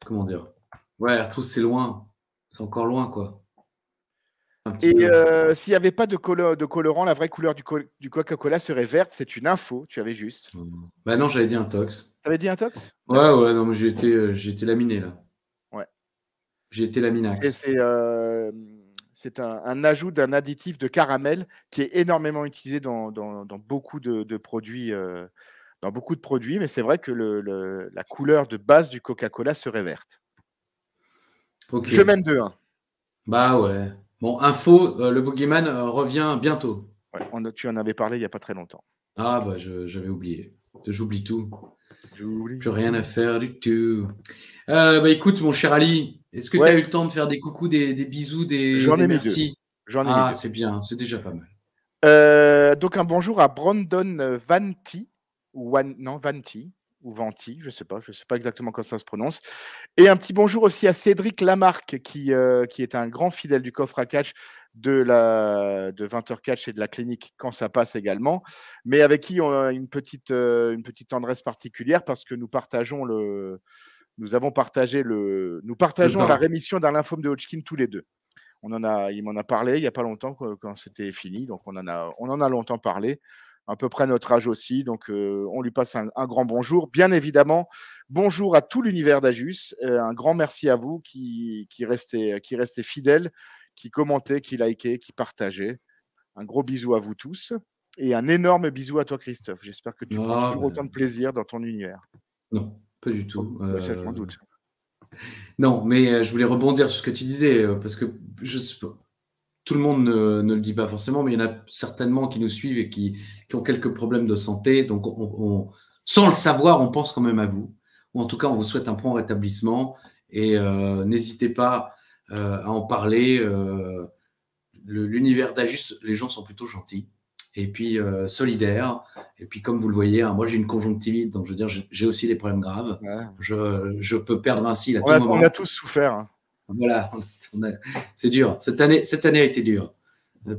Comment dire? Ouais, R-Truth, c'est loin. C'est encore loin, quoi. Et s'il n'y avait pas de colorant, la vraie couleur du Coca-Cola serait verte. C'est une info, tu avais juste. Bah non, j'avais dit Intox. Tu avais dit Intox? Ouais, non, mais j'ai été laminé, là. Ouais. J'ai été laminax. C'est un ajout d'un additif de caramel qui est énormément utilisé dans beaucoup de produits, dans beaucoup de produits, mais c'est vrai que la couleur de base du Coca-Cola serait verte. Ok. Je mène 2-1. Bah ouais. Bon, info, le Boogeyman revient bientôt. Ouais, tu en avais parlé il n'y a pas très longtemps. Ah bah j'avais oublié. J'oublie tout. J'oublie Plus rien tout. à faire du tout. Bah écoute, mon cher Ali, est-ce que tu as eu le temps de faire des coucous, des bisous, J'en des ai mis merci? J'en ai mis Ah, deux. c'est bien, c'est déjà pas mal. Donc un bonjour à Brandon Vanti, Vanti, ou Vanti, je sais pas exactement comment ça se prononce. Et un petit bonjour aussi à Cédric Lamarck, qui est un grand fidèle du coffre à catch de 20h Catch et de la clinique quand ça passe également, mais avec qui on a une petite tendresse particulière parce que nous partageons la rémission d'un lymphome de Hodgkin tous les deux. Il m'en a parlé il n'y a pas longtemps quand c'était fini, donc on en a longtemps parlé, à peu près notre âge aussi, donc on lui passe un grand bonjour. Bien évidemment, bonjour à tout l'univers d'Ajus, un grand merci à vous qui restez fidèles, qui commentez, qui likez, qui partagez. Un gros bisou à vous tous et un énorme bisou à toi, Christophe. J'espère que tu prends toujours autant de plaisir dans ton univers. Non, pas du tout. Ça, je m'en doute. Non, mais je voulais rebondir sur ce que tu disais, parce que tout le monde ne le dit pas forcément, mais il y en a certainement qui nous suivent et qui ont quelques problèmes de santé. Donc, sans le savoir, on pense quand même à vous. Ou en tout cas, on vous souhaite un prompt rétablissement. Et n'hésitez pas à en parler. L'univers d'Ajus, les gens sont plutôt gentils. Et puis solidaires. Et puis, comme vous le voyez, moi, j'ai une conjonctivite. Donc, je veux dire, j'ai aussi des problèmes graves. Ouais. Je peux perdre un cil à tout moment. On a tous souffert. Hein. Voilà, c'est dur. Cette année a été dure.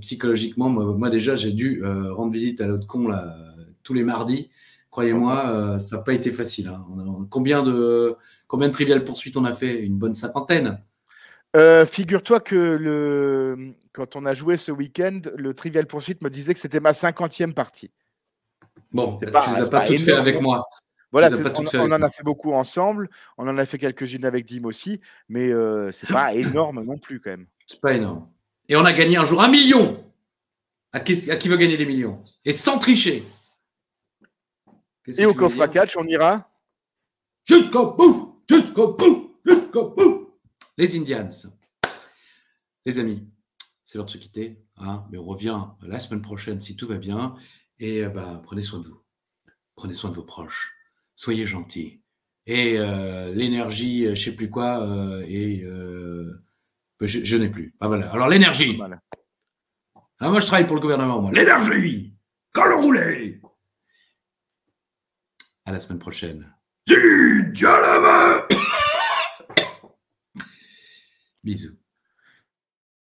Psychologiquement, moi déjà, j'ai dû rendre visite à l'autre con là, tous les mardis. Croyez-moi, ça n'a pas été facile. Hein. Combien de Trivial poursuites on a fait? Une bonne 50aine. Figure-toi que quand on a joué ce week-end, le Trivial Poursuite me disait que c'était ma 50e partie. Bon, tu ne les as pas toutes fait avec moi. Voilà, on en a fait beaucoup ensemble, on en a fait quelques-unes avec Dim aussi, mais c'est pas énorme non plus quand même. C'est pas énorme. Et on a gagné un jour 1 million. À qui veut gagner les millions? Et sans tricher. Et au coffre à catch, on ira jusqu'au bout, jusqu'au bout, jusqu'au bout. Les Indians. Les amis, c'est l'heure de se quitter. Hein, mais on revient la semaine prochaine si tout va bien. Et prenez soin de vous. Prenez soin de vos proches. Soyez gentils. Et l'énergie, je ne sais plus quoi, je n'ai plus. Ah voilà. Alors l'énergie. Ah, moi je travaille pour le gouvernement. Moi. L'énergie. Quand le roulez. À la semaine prochaine. Bisous.